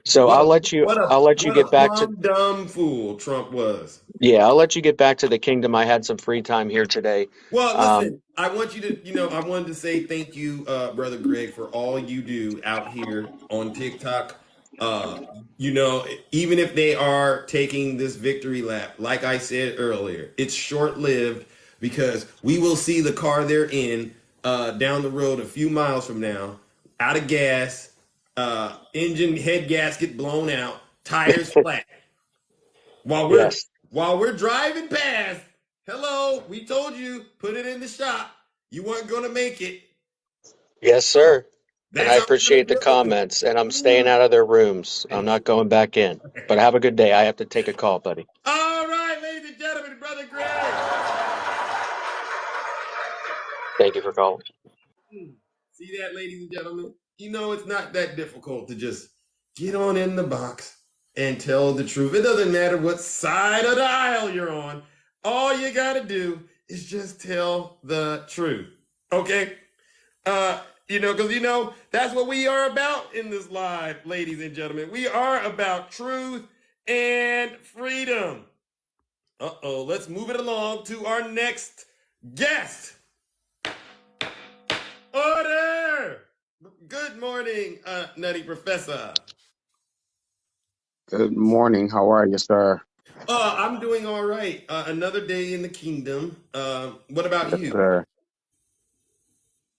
So what a I'll let you what a get back to plum dumb fool Trump was. yeah, I'll let you get back to the kingdom. I had some free time here today. Well, Um, listen, I want you to, I wanted to say thank you, Brother Greg, for all you do out here on TikTok. Uh, even if they are taking this victory lap, like I said earlier, it's short lived. because we will see the car they're in down the road a few miles from now, out of gas, engine head gasket blown out, tires flat. While we're Yes. while we're driving past, hello, we told you, put it in the shop. You weren't gonna make it. Yes, sir. And I That's how we're gonna appreciate the deal with it. comments, and I'm staying out of their rooms. I'm not going back in. But have a good day. I have to take a call, buddy. All right, ladies and gentlemen, brother Greg. Thank you for calling. See that, ladies and gentlemen? You know it's not that difficult to just get on in the box and tell the truth. It doesn't matter what side of the aisle you're on. All you gotta do is just tell the truth. Okay? Because that's what we are about in this live, ladies and gentlemen. We are about truth and freedom. Let's move it along to our next guest. Order! Good morning, Nutty Professor. Good morning. How are you, sir? I'm doing all right. Another day in the kingdom. What about Yes, you? sir.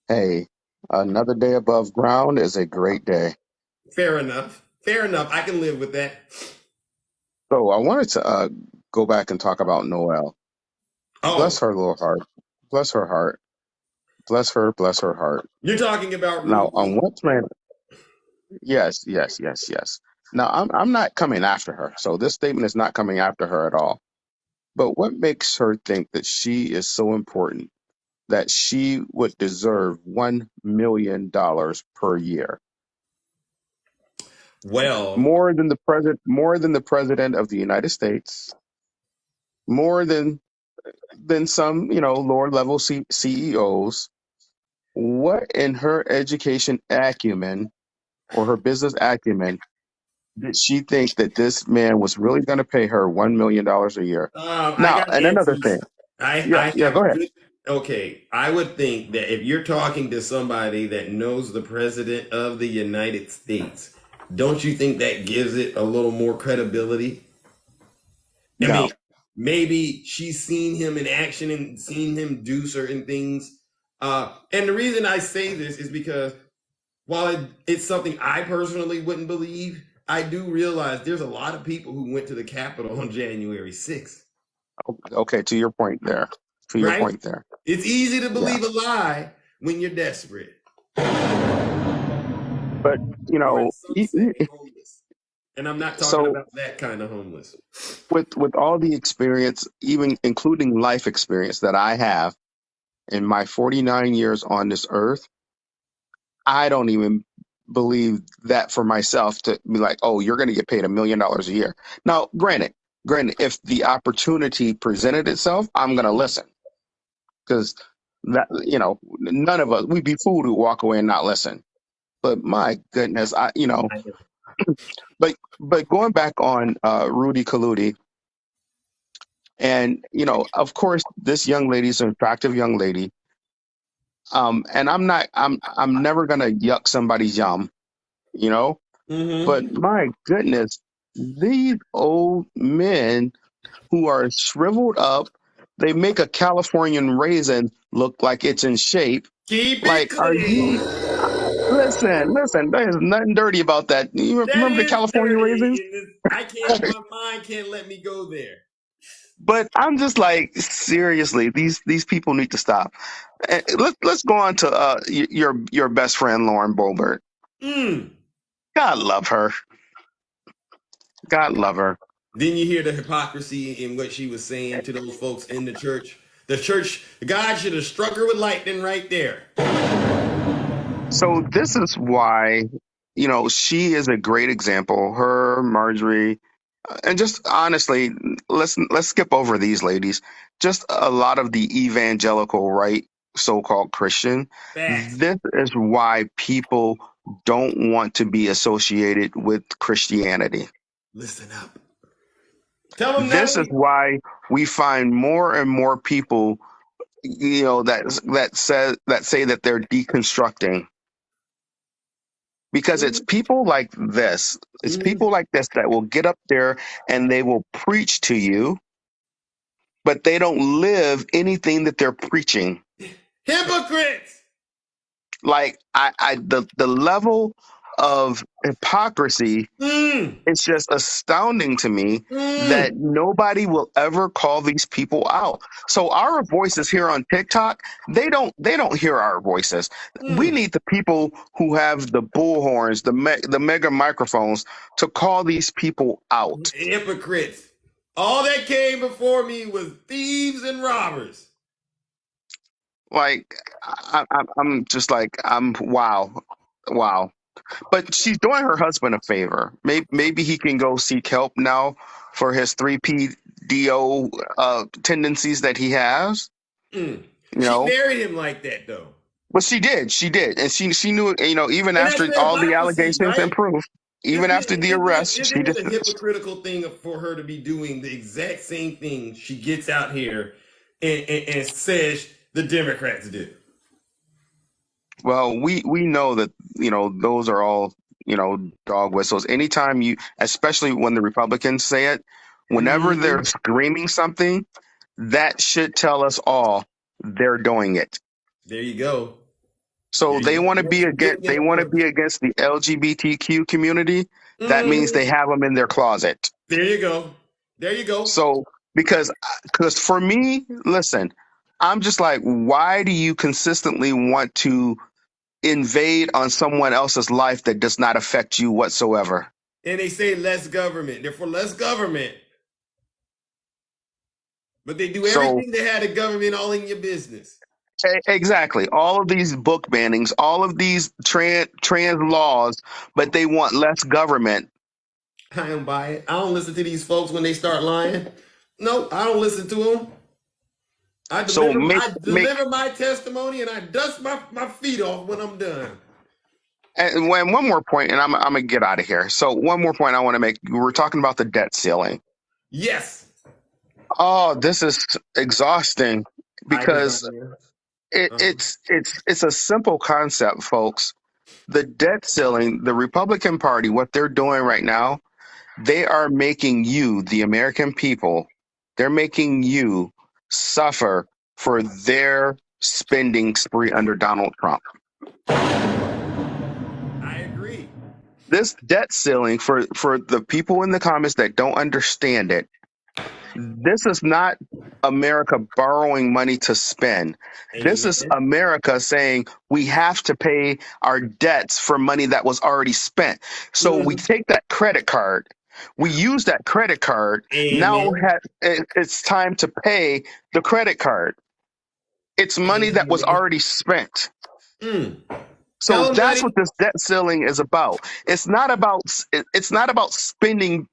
Hey, another day above ground is a great day. Fair enough. Fair enough. I can live with that. So I wanted to go back and talk about Noelle. Oh, Bless her little heart. Bless her heart. Bless her. Bless her heart. you're talking about Now, Rudy. on what plan? Yes, yes, yes, yes. Now, I'm not coming after her. So this statement is not coming after her at all. But what makes her think that she is so important that she would deserve $1 million per year? Well, More than the president of the United States, more than some, lower level CEOs. What in her education acumen or her business acumen did she think that this man was really going to pay her $1 million a year? I Now, got and another thing. answers. I Yeah, I yeah, go have ahead. good. Okay, I would think that if you're talking to somebody that knows the president of the United States, don't you think that gives it a little more credibility? I No. mean, maybe she's seen him in action and seen him do certain things. And the reason I say this is because while it's something I personally wouldn't believe, I do realize there's a lot of people who went to the Capitol on January 6th, Okay, to your point there. To your right? point there. It's easy to Yeah. believe a lie when you're desperate, But, you or know, as some say, homeless. And I'm not talking so about that kind of homeless. with all the experience, even including life experience that I have in my 49 years on this earth, I don't even believe that for myself to be like, oh, you're going to get paid $1 million a year. Now, granted, if the opportunity presented itself, I'm going to listen because that, none of us, we'd be fool to walk away and not listen. But my goodness, but going back on Rudy Kaludi, and of course, this young lady is an attractive young lady. And I'm never gonna yuck somebody's yum, you know. But Mm-hmm. my goodness, these old men who are shriveled up, they make a Californian raisin look like it's in shape. Keep it Like, are you? clean. Listen, there's nothing dirty about that. You That remember the is California dirty. raisins? And I can't. My mind can't let me go there. But I'm just like, seriously, these people need to stop. Let's go on to your best friend Lauren Boebert. Mm. God love her. God love her. Didn't you hear the hypocrisy in what she was saying to those folks in the church? The church, God should have struck her with lightning right there. So this is why, she is a great example. Her, Marjorie, and just honestly, let's skip over these ladies. Just a lot of the evangelical right, so-called Christian. Facts. This is why people don't want to be associated with Christianity. Listen up. Tell them, This is Nutty. why we find more and more people, that say that they're deconstructing, because it's people like this. It's Mm-hmm. people like this that will get up there and they will preach to you but they don't live anything that they're preaching. Hypocrites. Like the level of hypocrisy, Mm, it's just astounding to me that mm, nobody will ever call these people out. So our voices here on TikTok, they don't hear our voices. We mm. need the people who have the bullhorns, the mega microphones to call these people out. Hypocrites. All that came before me was thieves and robbers. Like I'm just like wow, wow. But she's doing her husband a favor. Maybe he can go seek help now for his 3PDO tendencies that he has. Mm. You She know, married him like that, though. but she did, and she knew it. You know, even And that's after the all the hypocrisy, allegations right? and proof, even after the arrest, she Isn't it just a hypocritical thing for her to be doing the exact same thing she gets out here and says the Democrats do? well, we know that those are all dog whistles. Anytime especially when the Republicans say it, whenever Hmm. they're screaming something, that should tell us all they're doing it. There you go. So There you they go. want to be She's against getting that punch. the LGBTQ community. That means Hmm. they have them in their closet. There you go. There you go. So because for me, listen, I'm just like, why do you consistently want to invade on someone else's life that does not affect you whatsoever? And they say less government. They're for less government. But they do So everything to have the government all in your business. exactly, all of these book bannings, all of these trans laws, but they want less government. I don't buy it. I don't listen to these folks when they start lying. No, I don't listen to them. So I deliver my testimony and I dust my feet off when I'm done. and one more point, and I'm gonna get out of here. So one more point I want to make. We're talking about the debt ceiling. Yes. Oh, this is exhausting I was because on here. it's a simple concept, folks. The debt ceiling, the Republican Party, what they're doing right now, they are making you, the American people, they're making you suffer for their spending spree under Donald Trump. I agree. This debt ceiling, for the people in the comments that don't understand it, this is not America borrowing money to spend. This is Amen. America saying we have to pay our debts for money that was already spent. So we Mhm. take that credit card, we use that credit card. Now Amen. it's time to pay the credit card. It's money that was Amen. already spent. Mm. So Tell them, that's buddy. what this debt ceiling is about. It's not about spending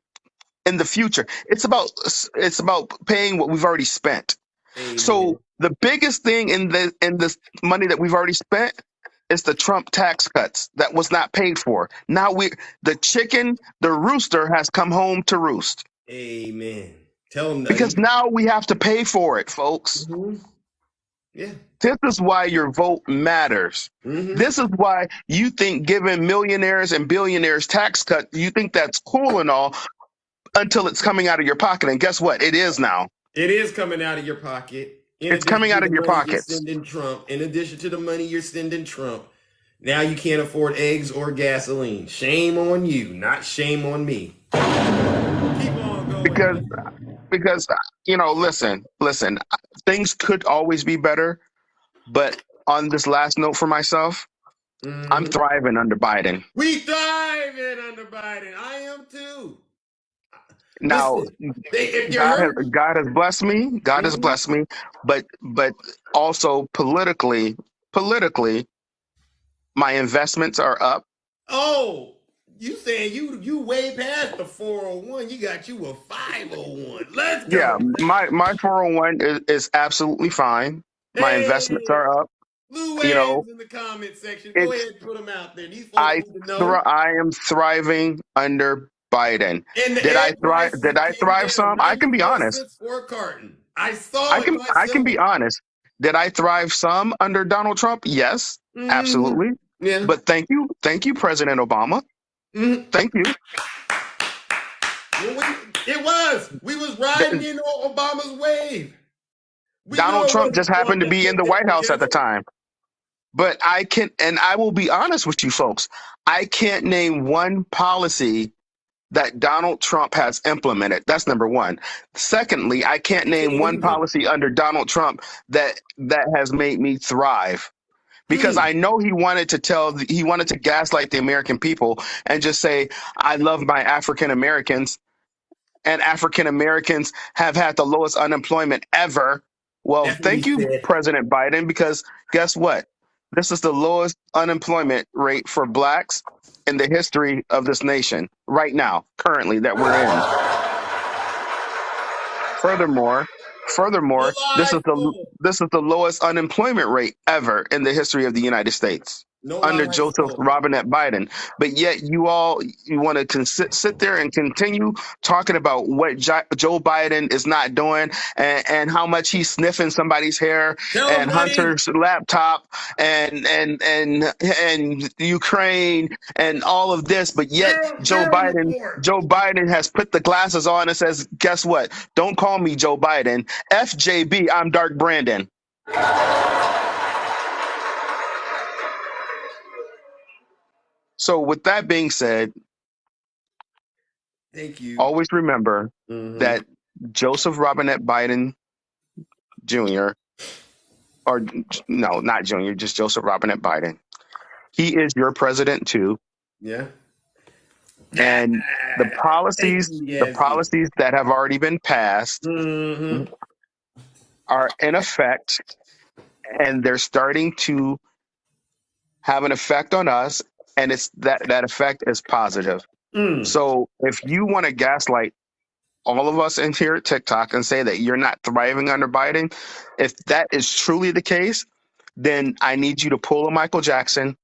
in the future. It's about paying what we've already spent. So Amen. the biggest thing in this money that we've already spent is the Trump tax cuts that was not paid for. Now the rooster has come home to roost Amen. Tell them, because buddy. now we have to pay for it, folks. Hmm. Yeah. This is why your vote matters. Hmm. This is why you think giving millionaires and billionaires tax cut, you think that's cool and all until it's coming out of your pocket. And guess what? It is now. It is coming out of your pocket. In It's addition coming to out the of your money you're pockets. sending Trump. In addition to the money you're sending Trump. Now you can't afford eggs or gasoline. Shame on you, not shame on me. Keep on going, Because man. because listen, things could always be better, but on this last note for myself, I'm Hmm. thriving under Biden. We thriving under Biden. I am too. Now, Listen, if you're hurting, God has blessed me. God has mhm. blessed me, but also politically, my investments are up. Oh, you saying you way past the 401. You got you a 501. Let's Yeah, go. my 401 is absolutely fine. My investments Hey, are up. blue You know, waves in the comment section. Go it's ahead and put them out there. These folks need to know. I am thriving under Biden. And the Did I egg thrive? prices Did I came thrive down some? I can be 94 honest. cents for a carton. I saw it I can be myself. honest. Did I thrive some under Donald Trump? Yes, Hmm. absolutely. Yeah. But thank you, President Obama. Hmm. Thank you. It was. We was riding Th- in on Obama's wave. We Donald know it Trump just wasn't Trump happened to that be in kicked the it, White but House at guess the what? time. But I will be honest with you folks, I can't name one policy that Donald Trump has implemented. That's number one. Secondly, I can't I can't name one either. policy under Donald Trump that has made me thrive. Because Hmm. I know he wanted to gaslight the American people and just say, I love my African Americans, and African Americans have had the lowest unemployment ever. Well, That's what he thank you, said. President Biden, because guess what? This is the lowest unemployment rate for blacks in the history of this nation right now, currently that we're in. Furthermore, No furthermore, lies told. this is the lowest unemployment rate ever in the history of the United States No under lies Joseph told. Robinette Biden. But yet you want to sit there and continue talking about what Joe Biden is not doing, and how much he's sniffing somebody's hair Tell him, and Nutty. Hunter's laptop and Ukraine and all of this. But yet Get on the floor. Joe Biden has put the glasses on and says, guess what? Don't call me Joe Biden. FJB, I'm Dark Brandon. So with that being said, Thank you. always remember Hmm. that Joseph Robinette Biden Jr., or no, not Jr., just Joseph Robinette Biden. He is your president too. Yeah. And Thank you, the Yazzie. policies that have already been passed Hmm. are in effect, and they're starting to have an effect on us, and it's that effect is positive. Mm. So if you want to gaslight all of us in here at TikTok and say that you're not thriving under Biden, if that is truly the case, then I need you to pull a Michael Jackson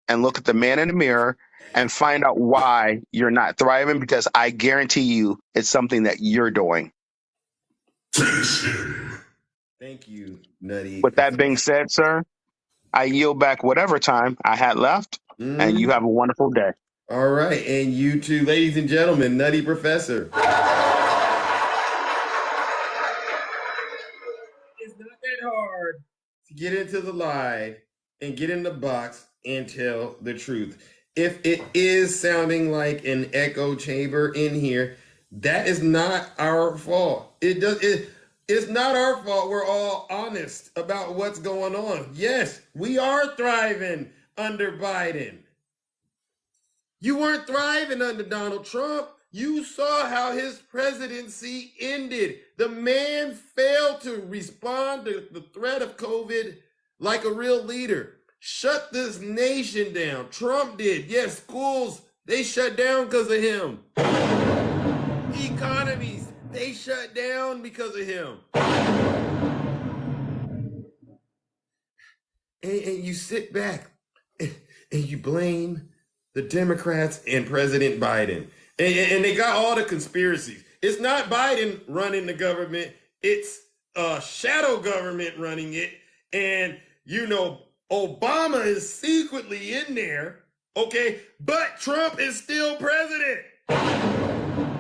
and look at the man in the mirror and find out why you're not thriving, because I guarantee you it's something that you're doing. Thank you, Nutty With that being Professor. said, sir, I yield back whatever time I had left, and you Mm. have a wonderful day. All right, and you too, ladies and gentlemen, Nutty Professor. It's not that hard to get into the live and get in the box and tell the truth. If it is sounding like an echo chamber in here, that is not our fault. It's not our fault. We're all honest about what's going on. Yes, we are thriving under Biden. You weren't thriving under Donald Trump. You saw how his presidency ended. The man failed to respond to the threat of COVID like a real leader. Shut this nation down. Trump did. Yes, schools, they shut down because of him. Economies, they shut down because of him. And you sit back and you blame the Democrats and President Biden. And they got all the conspiracies. It's not Biden running the government, it's a shadow government running it. And, Obama is secretly in there, okay? But Trump is still president. I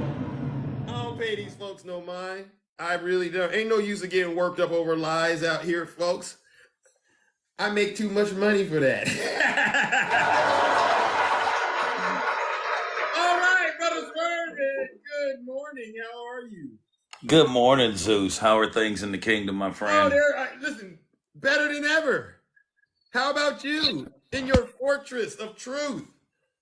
don't pay these folks no mind. I really don't. Ain't no use of getting worked up over lies out here, folks. I make too much money for that. All right, Brother Swerve, good morning. How are you? Good morning, Zeus. How are things in the kingdom, my Oh, friend? listen, better than ever. How about you in your fortress of truth?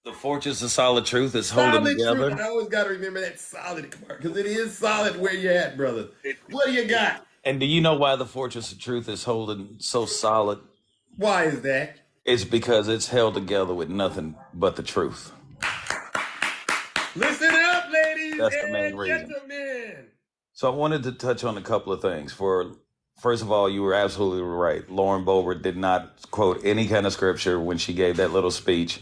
The fortress of solid truth is holding Solid truth. together. I always got to remember that solid part because it is solid where you're at, brother. What do you got? And do you know why the fortress of truth is holding so solid? Why is that? It's because it's held together with nothing but the truth. Listen up, ladies That's the main and reason. gentlemen. So I wanted to touch on a couple of things. First of all, you were absolutely right. Lauren Boebert did not quote any kind of scripture when she gave that little speech.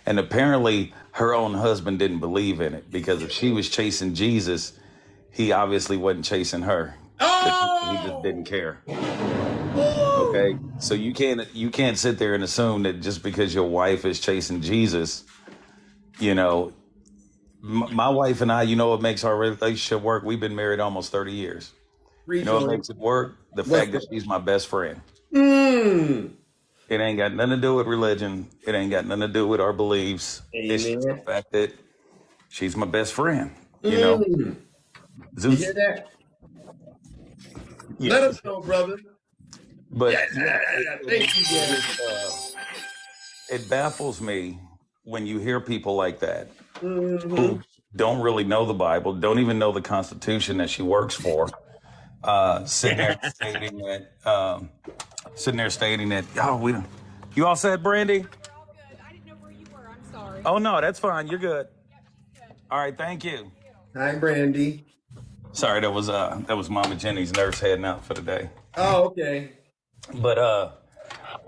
And apparently her own husband didn't believe in it, because if she was chasing Jesus, he obviously wasn't chasing her. He just didn't care. Okay, so you can't sit there and assume that just because your wife is chasing Jesus, my wife and I, what makes our relationship work? We've been married almost 30 years. You Preach know what on. makes it work? The What's fact that she's my best friend. Mmm. It ain't got nothing to do with religion. It ain't got nothing to do with our beliefs. It's just the Amen. fact that she's my best friend. You know, Mmm. You hear Zeus. that? Yeah, Let for us sure. know, brother. But Yes. yeah, Thank you, just, yes. it baffles me when you hear people like that Mm-hmm. who don't really know the Bible, don't even know the Constitution that she works for, sitting there stating that, oh, you all said, Brandy? Oh no, that's fine. You're good. All right, thank you. Hi, Brandy. Sorry, that was Mama Jenny's nurse heading out for the day. Oh, okay. But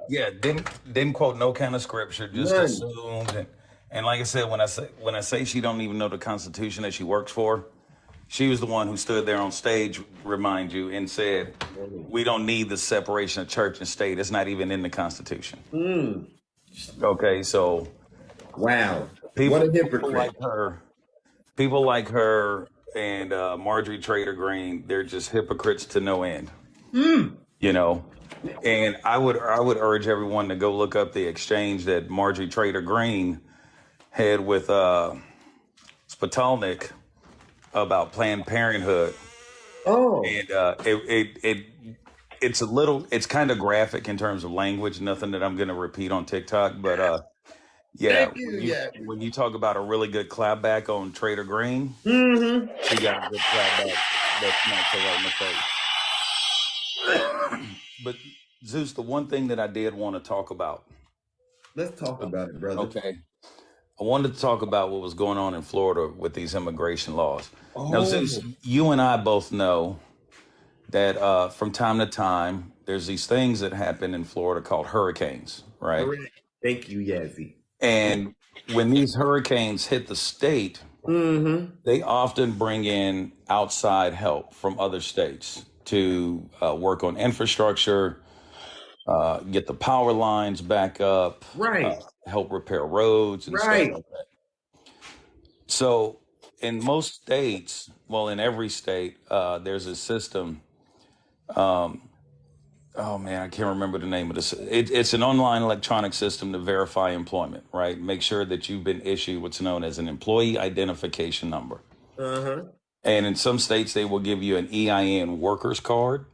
yeah, didn't quote no kind of scripture, just None. assumed. And like I said, when I say she don't even know the Constitution that she works for, she was the one who stood there on stage, remind you, and said, "We don't need the separation of church and state. It's not even in the Constitution." Mm. Okay, so Wow. What people a people hypocrite. like her, people like her and Marjorie Trader Green, they're just hypocrites to no end. You know, and I would urge everyone to go look up the exchange that Marjorie Trader Green had with Spitalnik about Planned Parenthood, Oh, and it's kind of graphic in terms of language. Nothing that I'm going to repeat on TikTok, but yeah, thank you, when you yes. when you talk about a really good clapback on Trader Green, Mm-hmm. she got a good clapback that smacks her right in the face. But Zeus, the one thing that I did want to talk about, Let's talk about it, brother. okay, I wanted to talk about what was going on in Florida with these immigration laws. Now, Zeus, Oh, you and I both know that from time to time, there's these things that happen in Florida called hurricanes, right? correct. Thank you, Yazzie. And when these hurricanes hit the state, Mm-hmm. they often bring in outside help from other states to work on infrastructure, get the power lines back up, Right. help repair roads and stuff Right. like that. So, in most states, well, in every state, there's a system. Oh man, I can't remember the name of this. It's an online electronic system to verify employment, right? Make sure that you've been issued what's known as an employee identification number. Uh-huh. And in some states, they will give you an EIN workers card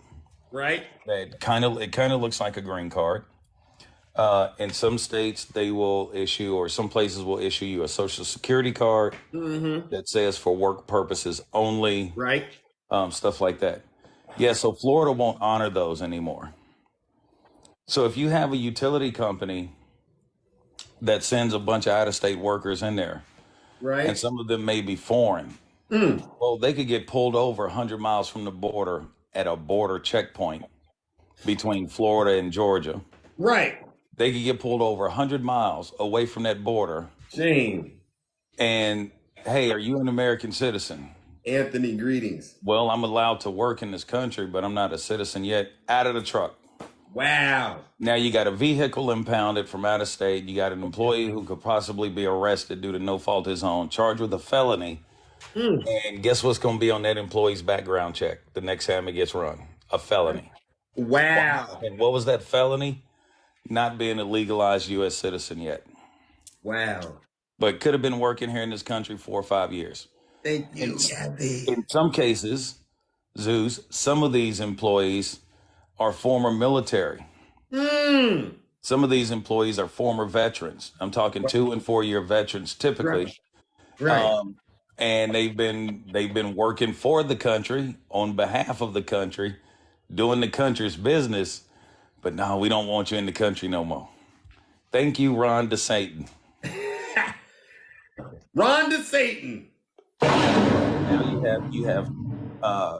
Right. that kind of looks like a green card. In some states, they will issue, or some places will issue you a social security card Mm-hmm. that says for work purposes only, Right. stuff like that. Yeah, so Florida won't honor those anymore. So if you have a utility company that sends a bunch of out of state workers in there, and Right. some of them may be foreign, Mm. well, they could get pulled over 100 miles from the border at a border checkpoint between Florida and Georgia. Right. They could get pulled over 100 miles away from that border. Shame. And hey, are you an American citizen? Anthony, greetings. Well, I'm allowed to work in this country, but I'm not a citizen yet. Out of the truck. Wow. Now you got a vehicle impounded from out of state. You got an employee who could possibly be arrested due to no fault of his own, charged with a felony. Mm. And guess what's going to be on that employee's background check the next time it gets run? A felony. Wow. And what was that felony? Not being a legalized U.S. citizen yet, Wow. but could have been working here in this country 4 or 5 years. Thank In, you, Yazzie. in some cases, Zeus, some of these employees are former military. Mm. Some of these employees are former veterans. I'm talking 2 and 4 year veterans typically. Right. Um, and they've been working for the country on behalf of the country, doing the country's business. But no, we don't want you in the country no more. Thank you, Ron DeSatan. Ron to Satan. Now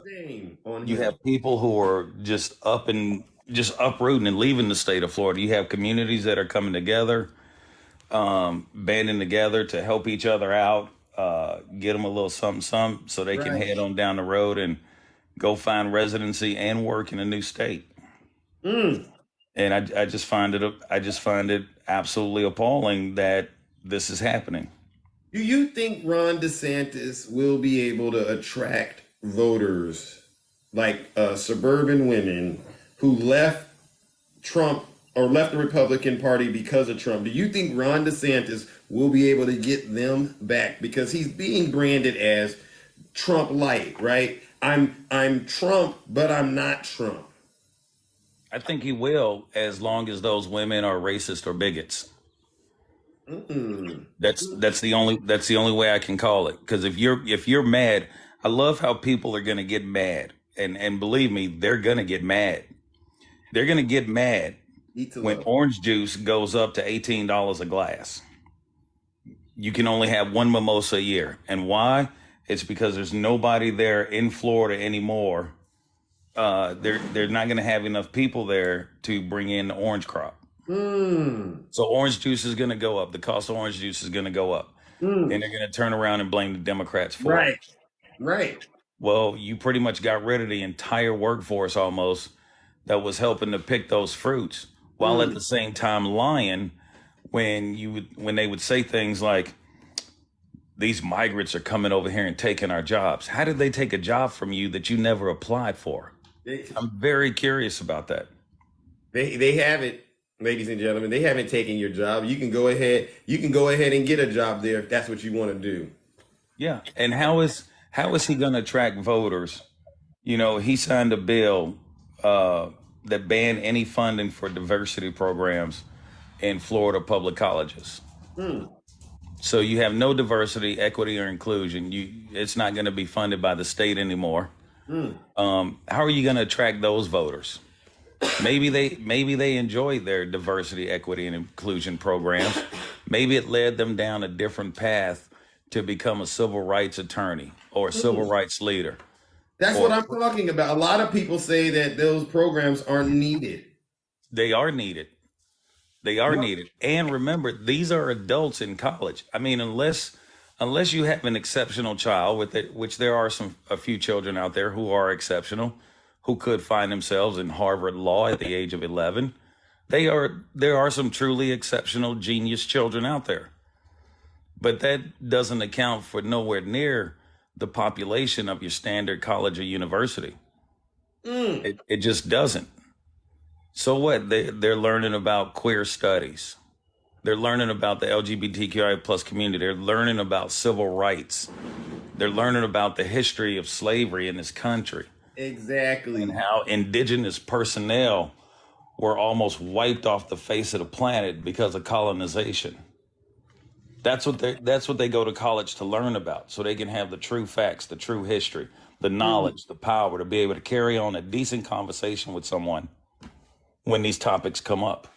Shame on you him. have people who are just uprooting and leaving the state of Florida. You have communities that are coming together, banding together to help each other out, get them a little something, so they can Right. head on down the road and go find residency and work in a new state. Mm. And I just find it absolutely appalling that this is happening. Do you think Ron DeSantis will be able to attract voters like suburban women who left Trump or left the Republican Party because of Trump, do you think Ron DeSantis will be able to get them back? Because he's being branded as Trump light, right? I'm Trump, but I'm not Trump. I think he will, as long as those women are racist or bigots. Mm. That's the only way I can call it. Because if you're mad, I love how people are gonna get mad, and believe me, they're gonna get mad. They're gonna get mad Eat to when love. orange juice goes up to $18 a glass. You can only have one mimosa a year, and why? It's because there's nobody there in Florida anymore. They're not gonna have enough people there to bring in the orange crop. Mm. So orange juice is going to go up. The cost of orange juice is going to go up. And Mm. they're going to turn around and blame the Democrats for it. Right. Right. Well, you pretty much got rid of the entire workforce almost that was helping to pick those fruits, while at the same time lying when they would say things like, these migrants are coming over here and taking our jobs. How did they take a job from you that you never applied for? I'm very curious about that. They haven't, ladies and gentlemen, they haven't taken your job. You can go ahead and get a job there if that's what you want to do. Yeah. And how is he going to attract voters? He signed a bill that banned any funding for diversity programs in Florida public colleges. So you have no diversity, equity, or inclusion. It's not going to be funded by the state anymore. How are you going to attract those voters? Maybe they enjoyed their diversity, equity, and inclusion programs. Maybe it led them down a different path to become a civil rights attorney or a civil rights leader. That's Or what I'm talking about. A lot of people say that those programs aren't needed. they are needed. They are needed. And remember, these are adults in college. I mean, unless you have an exceptional child, which there are a few children out there who are exceptional, who could find themselves in Harvard Law at the age of 11. There are some truly exceptional genius children out there. But that doesn't account for nowhere near the population of your standard college or university. It just doesn't. So what? They're learning about queer studies. They're learning about the LGBTQI plus community. They're learning about civil rights. They're learning about the history of slavery in this country Exactly. and how indigenous personnel were almost wiped off the face of the planet because of colonization. That's what they go to college to learn about, so they can have the true facts, the true history, the knowledge, the power to be able to carry on a decent conversation with someone when these topics come up.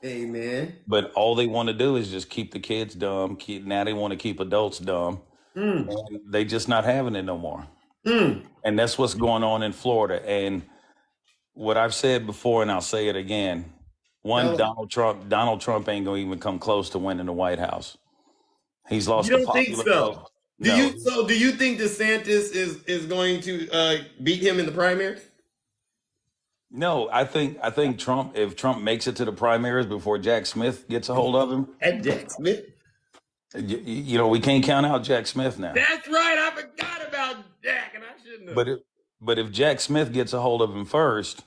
Amen. But all they want to do is just keep the kids dumb. Now they want to keep adults dumb. And they just not having it no more. And that's what's going on in Florida. And what I've said before, and I'll say it again, Donald Trump ain't gonna even come close to winning the White House. He's lost You the don't think popular so? vote. Do No, you? So do you think DeSantis is going to beat him in the primary? no. I think Trump. If Trump makes it to the primaries before Jack Smith gets a hold of him, At Jack Smith? we can't count out Jack Smith now. That's right. I forgot about Jack, and I shouldn't have. But if Jack Smith gets a hold of him first,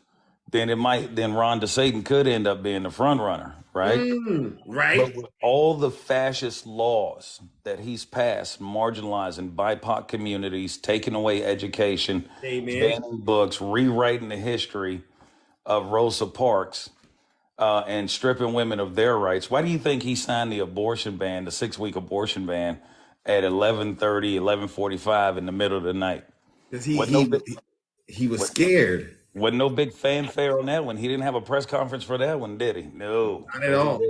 then Ron DeSantis could end up being the front runner, right? Right. But with all the fascist laws that he's passed, marginalizing BIPOC communities, taking away education, Amen. banning books, rewriting the history of Rosa Parks, and stripping women of their rights. Why do you think he signed the abortion ban, the 6-week abortion ban, at 11:30, 11:45 in the middle of the night? Because he was scared. Wasn't no big fanfare on that one. He didn't have a press conference for that one, did he? No. Not at all.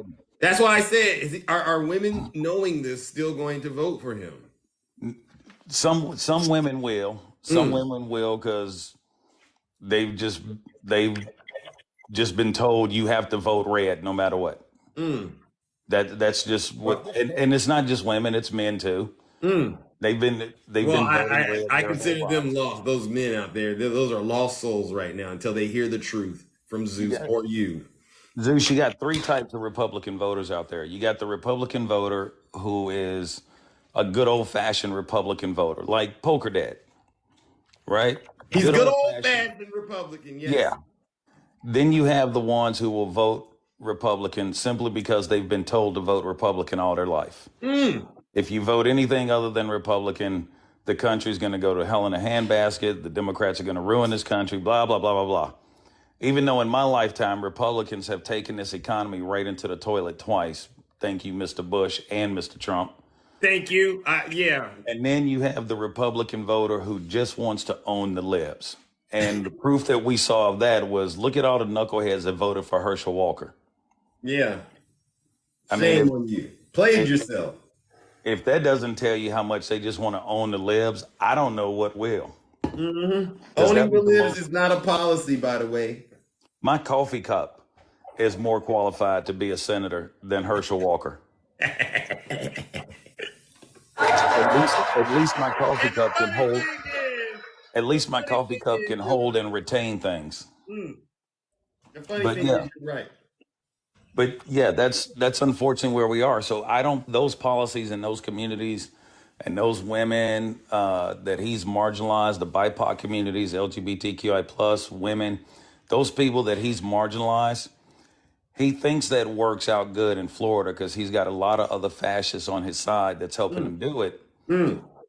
That's why I said, are women knowing this still going to vote for him? Some women will. Some women will because they've just been told you have to vote red no matter what. That's just what, and it's not just women; it's men too. They've been Well, voting red I their consider whole them lives. lost. Those men out there, those are lost souls right now until they hear the truth from Zeus or you. Zeus, you got 3 types of Republican voters out there. You got the Republican voter who is a good old fashioned Republican voter, like Poker Dad, right? He's Good good old old fashioned. fashioned Republican, Yeah. yes. Then you have the ones who will vote Republican simply because they've been told to vote Republican all their life. If you vote anything other than Republican, the country's going to go to hell in a handbasket. The Democrats are going to ruin this country, blah, blah, blah, blah, blah. Even though in my lifetime, Republicans have taken this economy right into the toilet twice. Thank you, Mr. Bush and Mr. Trump. Thank you. Yeah. And then you have the Republican voter who just wants to own the libs. And the proof that we saw of that was look at all the knuckleheads that voted for Herschel Walker. Yeah. I mean, Shame on you. Played yourself. if that doesn't tell you how much they just want to own the libs, I don't know what will. Owning that the was the libs most- is not a policy, by the way. My coffee cup is more qualified to be a senator than Herschel Walker. At least my coffee cup can hold. At least my coffee cup can hold and retain things. The funny But thing yeah. is, you're right. But yeah, that's unfortunately where we are. So I don't those policies in those communities and those women that he's marginalized, the BIPOC communities, LGBTQI plus women, those people that he's marginalized, he thinks that works out good in Florida because he's got a lot of other fascists on his side that's helping him do it.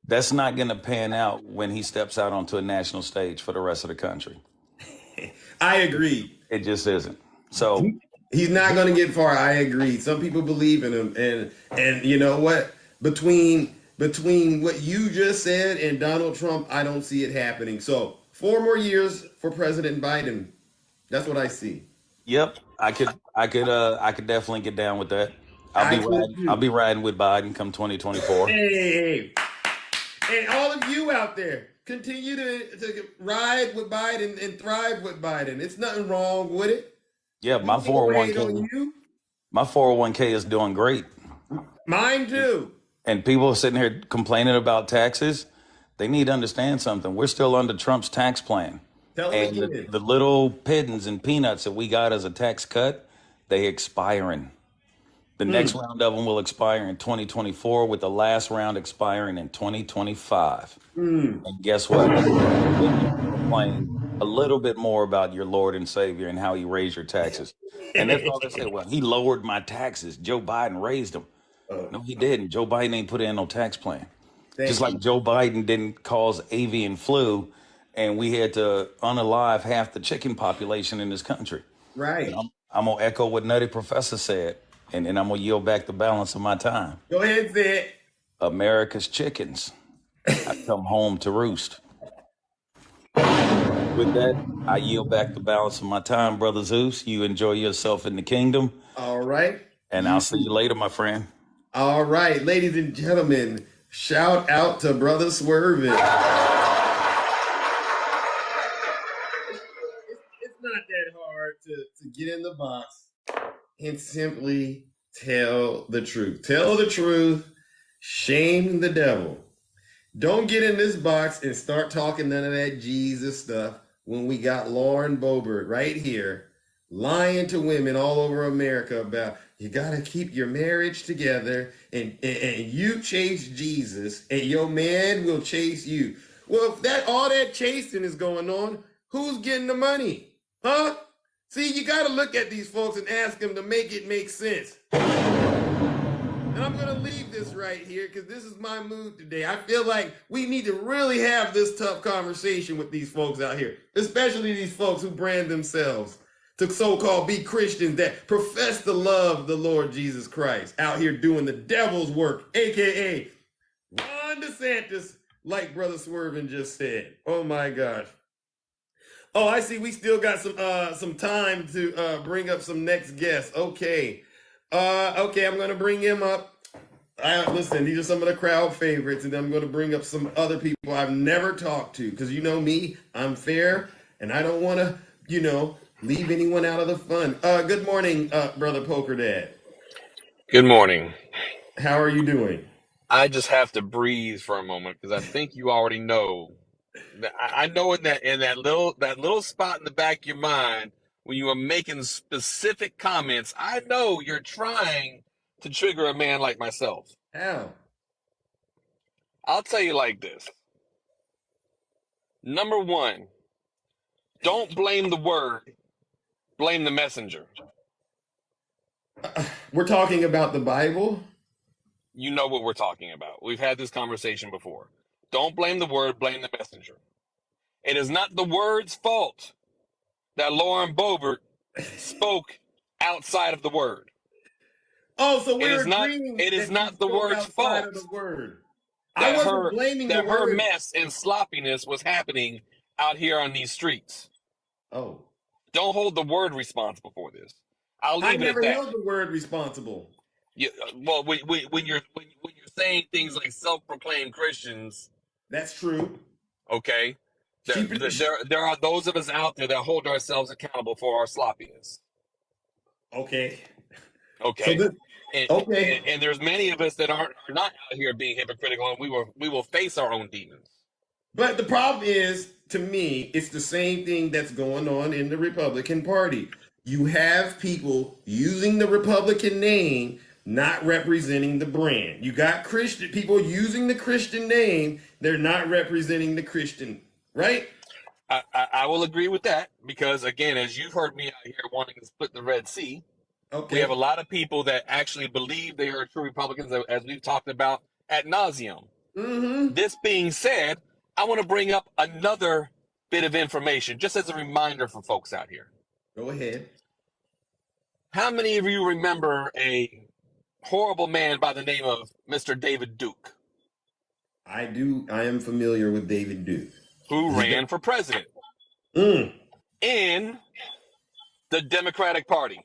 That's not going to pan out when he steps out onto a national stage for the rest of the country. I agree. It just isn't. So He's not going to get far. I agree. Some people believe in him, and you know what? Between what you just said and Donald Trump, I don't see it happening. So 4 more years for President Biden. That's what I see. yep, I could definitely get down with that. I'll be riding with Biden come 2024. Hey, and all of you out there, continue to ride with Biden and thrive with Biden. It's nothing wrong with it. Yeah, my People hate on 401k, you. my 401k is doing great. Mine too. And people are sitting here complaining about taxes. They need to understand something. We're still under Trump's tax plan. Tell And them again. the little pittance and peanuts that we got as a tax cut, they expiring. The next round of them will expire in 2024, with the last round expiring in 2025. And guess what? Complain a little bit more about your Lord and Savior and how he raised your taxes. And that's all they say. Well, he lowered my taxes. Joe Biden raised them. No, he didn't. Joe Biden ain't put in no tax plan. Just like Joe Biden didn't cause avian flu, and we had to unalive half the chicken population in this country. Right. I'm going to echo what Nutty Professor said, and then I'm going to yield back the balance of my time. Go ahead and say it. America's chickens have come home to roost. With that, I yield back the balance of my time, Brother Zeus. You enjoy yourself in the kingdom, All right. and I'll see you later, my friend. All right, ladies and gentlemen, shout out to Brother Swervin. It's not that hard to get in the box and simply tell the truth. Tell the truth, shame the devil. Don't get in this box and start talking none of that Jesus stuff when we got Lauren Boebert right here lying to women all over America about you got to keep your marriage together and you chase Jesus and your man will chase you. Well, if that all that chasing is going on, who's getting the money? Huh? See, you got to look at these folks and ask them to make it make sense. And I'm going to leave this right here because this is my mood today. I feel like we need to really have this tough conversation with these folks out here, especially these folks who brand themselves to so-called be Christians that profess the love of the Lord Jesus Christ out here doing the devil's work, a.k.a. Ron DeSantis, like Brother Swervin just said. Oh, my gosh. Oh, I see we still got some time to bring up some next guests. Okay. Okay, I'm going to bring him up. Listen, these are some of the crowd favorites, and then I'm going to bring up some other people I've never talked to, because you know me, I'm fair, and I don't want to, leave anyone out of the fun. Good morning, Brother Poker Dad. Good morning. How are you doing? I just have to breathe for a moment because I think you already know. I know in that little spot in the back of your mind when you are making specific comments, I know you're trying to trigger a man like myself. How? I'll tell you like this. Number one, Don't blame the word, blame the messenger. We're talking about the Bible. You know what we're talking about. We've had this conversation before. Don't blame the word, blame the messenger. It is not the word's fault that Lauren Boebert spoke outside of the word. Oh, so It we're is not. agreeing It is that you not the spoke word's outside of the fault word. I that wasn't her blaming the that her word. mess and sloppiness was happening out here on these streets. Oh, Don't hold the word responsible for this. I'll I leave it at never that. held the word responsible. Well, when you're saying things like self-proclaimed Christians, That's true. okay, She, there are those of us out there that hold ourselves accountable for our sloppiness. okay. So Okay, this, okay. and there's many of us that are not out here being hypocritical, and we will face our own demons. But the problem is, to me, it's the same thing that's going on in the Republican Party. You have people using the Republican name, not representing the brand. You got Christian people using the Christian name, they're not representing the Christian, right? I will agree with that because, again, as you've heard me out here wanting to split the Red Sea, we have a Okay. lot of people that actually believe they are true Republicans, as we've talked about ad nauseum. Mm-hmm. This being said, I want to bring up another bit of information just as a reminder for folks out here. Go ahead. How many of you remember a horrible man by the name of Mr. David Duke, I do. I am familiar with David Duke. who ran for president Mm. in the Democratic Party?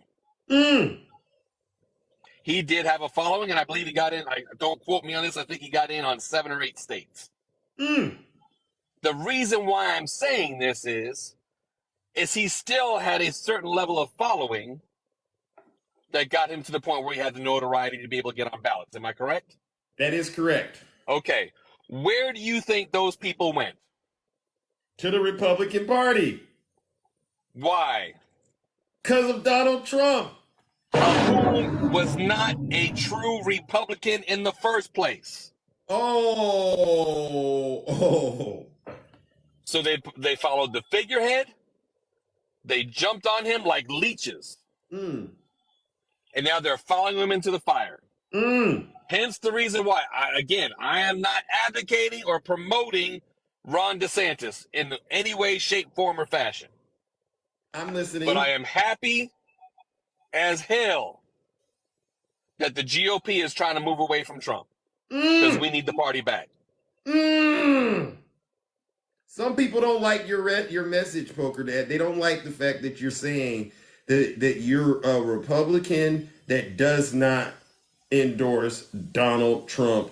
Mm. He did have a following, and I believe he got in. Don't quote me on this. I think he got in on 7 or 8 states. Mm. The reason why I'm saying this is he still had a certain level of following that got him to the point where he had the notoriety to be able to get on ballots. Am I correct? That is correct. Okay. Where do you think those people went? To the Republican Party. Why? Because of Donald Trump. Who was not a true Republican in the first place. Oh. So they followed the figurehead. They jumped on him like leeches. Mm. And now they're following him into the fire. Mm. Hence the reason why, I am not advocating or promoting Ron DeSantis in any way, shape, form, or fashion. I'm listening. But I am happy as hell that the GOP is trying to move away from Trump because we need the party back. Mm. Some people don't like your message, Poker Dad. They don't like the fact that you're saying that you're a Republican that does not endorse Donald Trump,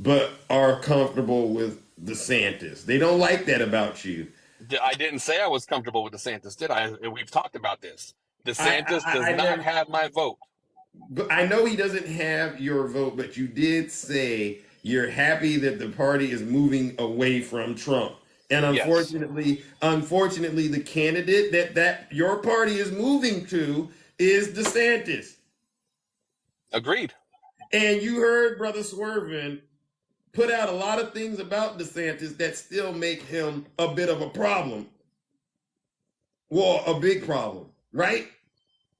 but are comfortable with DeSantis. They don't like that about you. I didn't say I was comfortable with DeSantis, did I? We've talked about this. DeSantis does not have my vote. But I know he doesn't have your vote, but you did say you're happy that the party is moving away from Trump. And unfortunately, the candidate that your party is moving to is DeSantis. Agreed. And you heard Brother Swervin put out a lot of things about DeSantis that still make him a bit of a problem. Well, a big problem, right?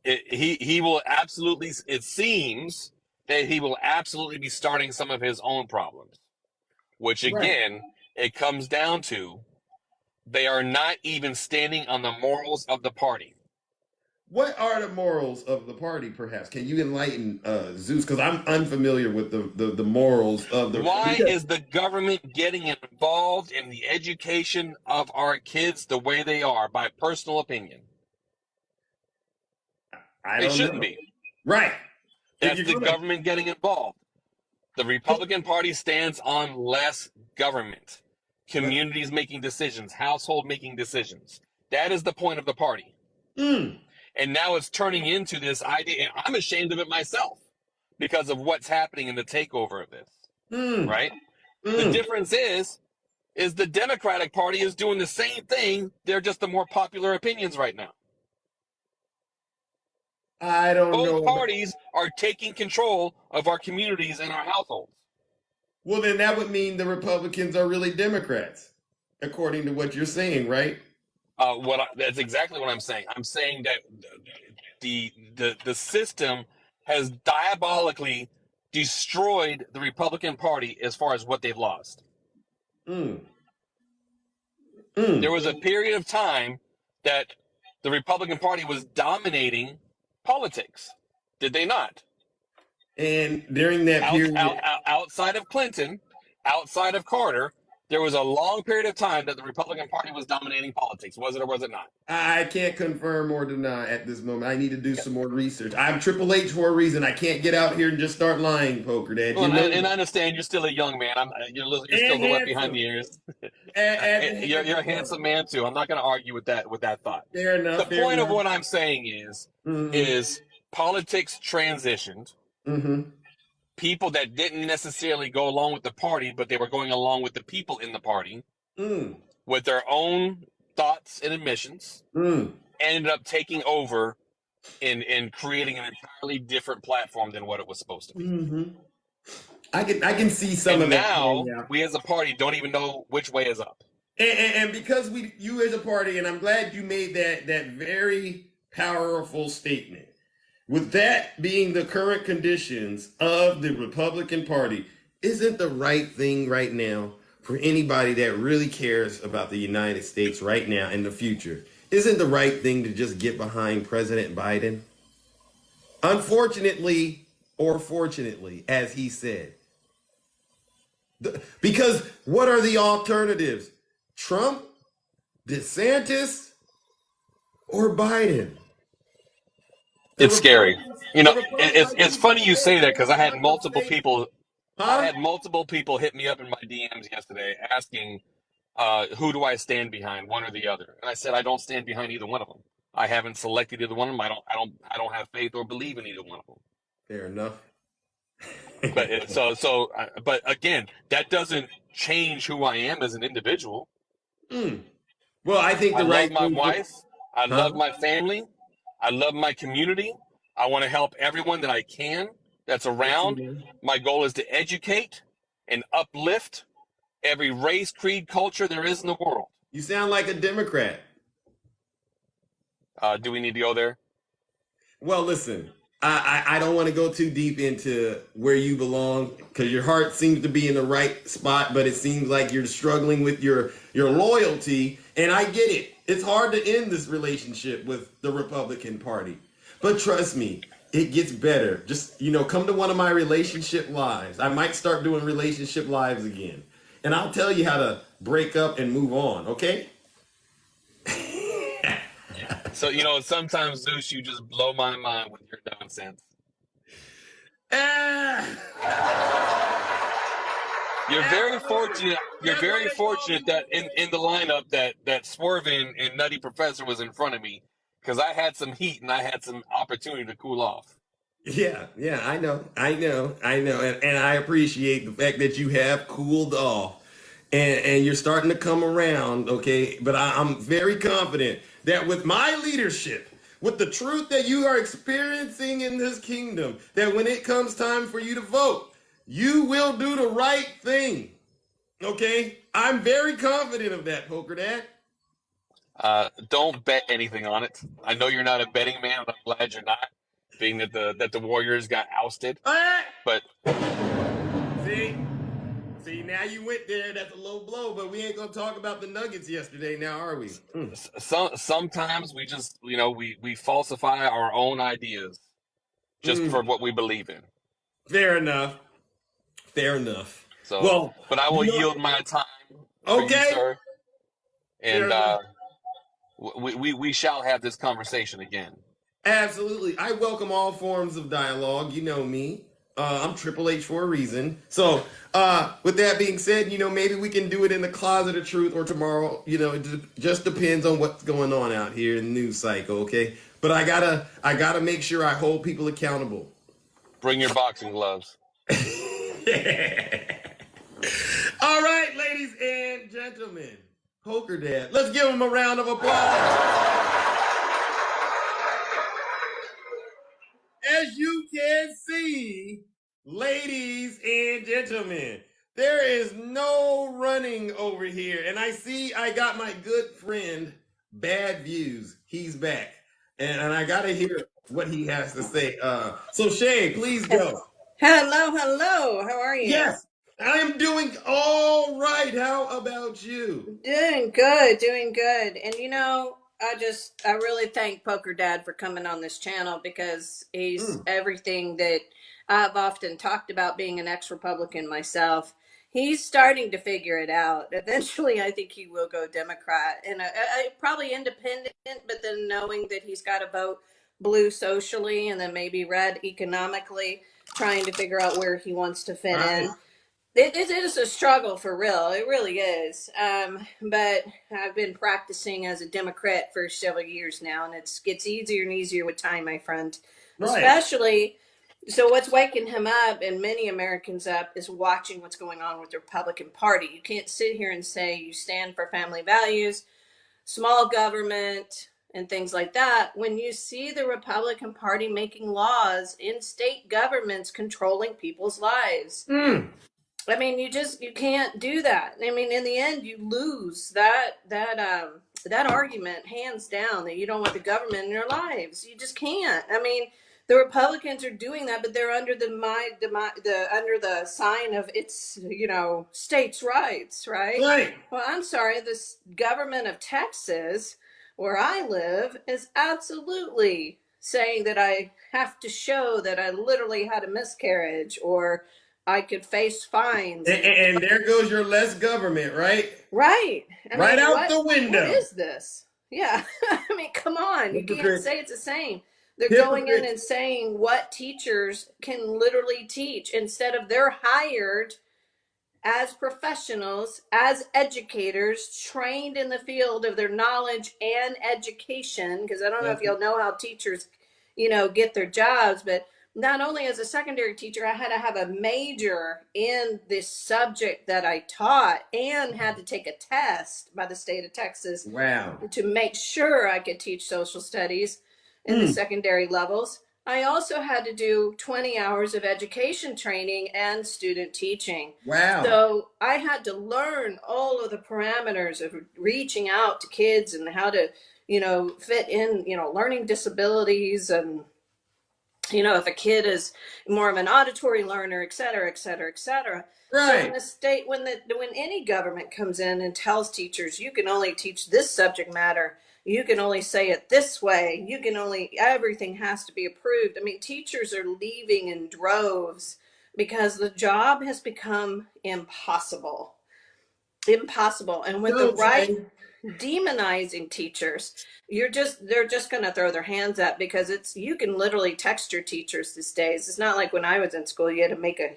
He will absolutely, it seems that he will absolutely be starting some of his own problems, which again, it comes down to they are not even standing on the morals of the party. What are the morals of the party, perhaps? Can you enlighten Zeus? Because I'm unfamiliar with the morals of the Why is the government getting involved in the education of our kids the way they are, by personal opinion? It shouldn't be. Right. That's the government getting involved. The Republican Party stands on less government. Communities making decisions, household making decisions. That is the point of the party. Mm. And now it's turning into this idea, and I'm ashamed of it myself because of what's happening in the takeover of this. Right? The difference is the Democratic Party is doing the same thing. They're just the more popular opinions right now. I don't know. Both parties are taking control of our communities and our households. Well, then that would mean the Republicans are really Democrats, according to what you're saying, right? That's exactly what I'm saying. I'm saying that the system has diabolically destroyed the Republican Party as far as what they've lost. Mm. There Mm. was a period of time that the Republican Party was dominating politics. Did they not? And during that period, Outside of Clinton, outside of Carter, there was a long period of time that the Republican Party was dominating politics. Was it or was it not? I can't confirm or deny at this moment. I need to do some more research. I'm Triple H for a reason. I can't get out here and just start lying, Poker Dad. Well, You know, and I understand you're still a young man. You're still and a little wet behind handsome. the ears. And You're a handsome man too. I'm not going to argue with that thought. Fair The enough. Fair point of enough. what I'm saying Mm-hmm. is politics transitioned. Mm-hmm. People that didn't necessarily go along with the party, but they were going along with the people in the party Mm. with their own thoughts and admissions, Mm. ended up taking over and creating an entirely different platform than what it was supposed to be. Mm-hmm. I can see some And of that now playing out. we as a party don't even know which way is up. And because you as a party, and I'm glad you made that very powerful statement. With that being the current conditions of the Republican Party, isn't the right thing right now for anybody that really cares about the United States right now in the future? Isn't the right thing to just get behind President Biden? Unfortunately, or fortunately, as he said. Because what are the alternatives? Trump, DeSantis, or Biden? It's scary. You know, it's funny you say that because I had multiple people hit me up in my DMs yesterday asking, who do I stand behind, one or the other? And I said I don't stand behind either one of them. I haven't selected either one of them. I don't have faith or believe in either one of them. Fair enough. But again, that doesn't change who I am as an individual. Well, I think I the love right my thing. wife. I love my family. I love my community. I want to help everyone that I can that's around. My goal is to educate and uplift every race, creed, culture there is in the world. You sound like a Democrat. Do we need to go there? Well, listen, I don't want to go too deep into where you belong because your heart seems to be in the right spot, but it seems like you're struggling with your loyalty, and I get it. It's hard to end this relationship with the Republican Party. But trust me, it gets better. Just, come to one of my relationship lives. I might start doing relationship lives again. And I'll tell you how to break up and move on, okay? So, sometimes, Zeus, you just blow my mind with your nonsense. You're very fortunate. You're very fortunate that in the lineup that Swervin and Nutty Professor was in front of me because I had some heat and I had some opportunity to cool off. Yeah, I know, and I appreciate the fact that you have cooled off, and you're starting to come around, okay? But I'm very confident that with my leadership, with the truth that you are experiencing in this kingdom, that when it comes time for you to vote, you will do the right thing, okay? I'm very confident of that, Poker Dad. Don't bet anything on it. I know you're not a betting man, and I'm glad you're not, being that the Warriors got ousted. But see, now you went there. That's a low blow, but we ain't gonna talk about the Nuggets yesterday, now are we? Sometimes we just we falsify our own ideas just for what we believe in. Fair enough. So, well, but I will yield my time for you, sir. And we shall have this conversation again. Absolutely. I welcome all forms of dialogue. You know me. I'm Triple H for a reason. So, with that being said, maybe we can do it in the closet of truth or tomorrow. It just depends on what's going on out here in the news cycle, okay? But I gotta make sure I hold people accountable. Bring your boxing gloves. All right, ladies and gentlemen, Poker Dad, let's give him a round of applause. As you can see, ladies and gentlemen, there is no running over here. And I got my good friend Bad Views. He's back. And I got to hear what he has to say. So, Shay, please go. Hello, hello. How are you? Yes, I am doing all right. How about you? Doing good, doing good. And I really thank Poker Dad for coming on this channel because he's Mm, everything that I've often talked about being an ex-Republican myself. He's starting to figure it out. Eventually, I think he will go Democrat and probably independent, but then knowing that he's got to vote blue socially and then maybe red economically, trying to figure out where he wants to fit right. in. It is a struggle for real. It really is. But I've been practicing as a Democrat for several years now, and it gets easier and easier with time, my friend. Right. Especially, so what's waking him up and many Americans up is watching what's going on with the Republican Party. You can't sit here and say you stand for family values, small government, and things like that when you see the Republican Party making laws in state governments controlling people's lives. Mm. I mean, you can't do that. I mean, in the end, you lose that argument hands down that you don't want the government in your lives. You just can't. I mean, the Republicans are doing that, but they're under under the sign of it's states' rights, right? Right. Well, I'm sorry, this government of Texas, where I live, is absolutely saying that I have to show that I literally had a miscarriage or I could face fines. And there goes your less government, right? Right. I Right mean, out the what window. is this? Yeah. I mean, come on. You can't Hypocrite. say it's the same. They're going in Hypocrite. and saying what teachers can literally teach instead of they're hired as professionals, as educators, trained in the field of their knowledge and education. Because I don't know if y'all know how teachers, get their jobs, but not only as a secondary teacher, I had to have a major in this subject that I taught and had to take a test by the state of Texas Wow. to make sure I could teach social studies in the secondary levels. I also had to do 20 hours of education training and student teaching. Wow. So I had to learn all of the parameters of reaching out to kids and how to, fit in, learning disabilities and if a kid is more of an auditory learner, et cetera, et cetera, et cetera. So in Right. the state, when any government comes in and tells teachers, you can only teach this subject matter, you can only say it this way, everything has to be approved. I mean, teachers are leaving in droves because the job has become impossible. Impossible. And with the right demonizing teachers, they're just going to throw their hands up because you can literally text your teachers these days. It's not like when I was in school you had to make a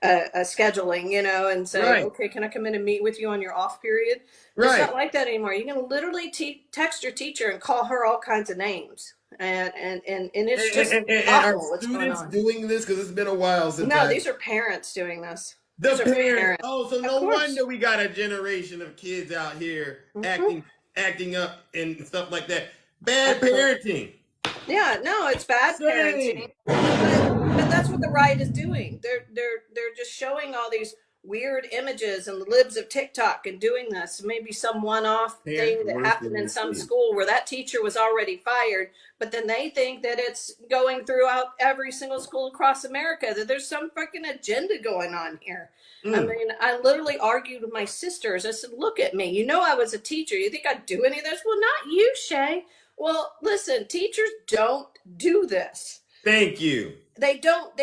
a scheduling, and say, Right. okay, can I come in and meet with you on your off period? Right. It's not like that anymore. You can literally text your teacher and call her all kinds of names, and it's just And awful are what's going students on. doing this? Because it's been a while since No, these are parents doing this. the These are parents. Oh, so Of no course. wonder we got a generation of kids out here acting up and stuff like that. Bad parenting. Yeah, no, it's bad parenting. But that's what the right is doing. They're just showing all these weird images and the libs of TikTok and doing this. Maybe some one-off thing that happened in some school where that teacher was already fired, but then they think that it's going throughout every single school across America, that there's some fucking agenda going on here. I mean, I literally argued with my sisters. I said, look at me. I was a teacher. You think I'd do any of this? Well, not you, Shay. Well, listen, teachers don't do this. Thank you. They don't.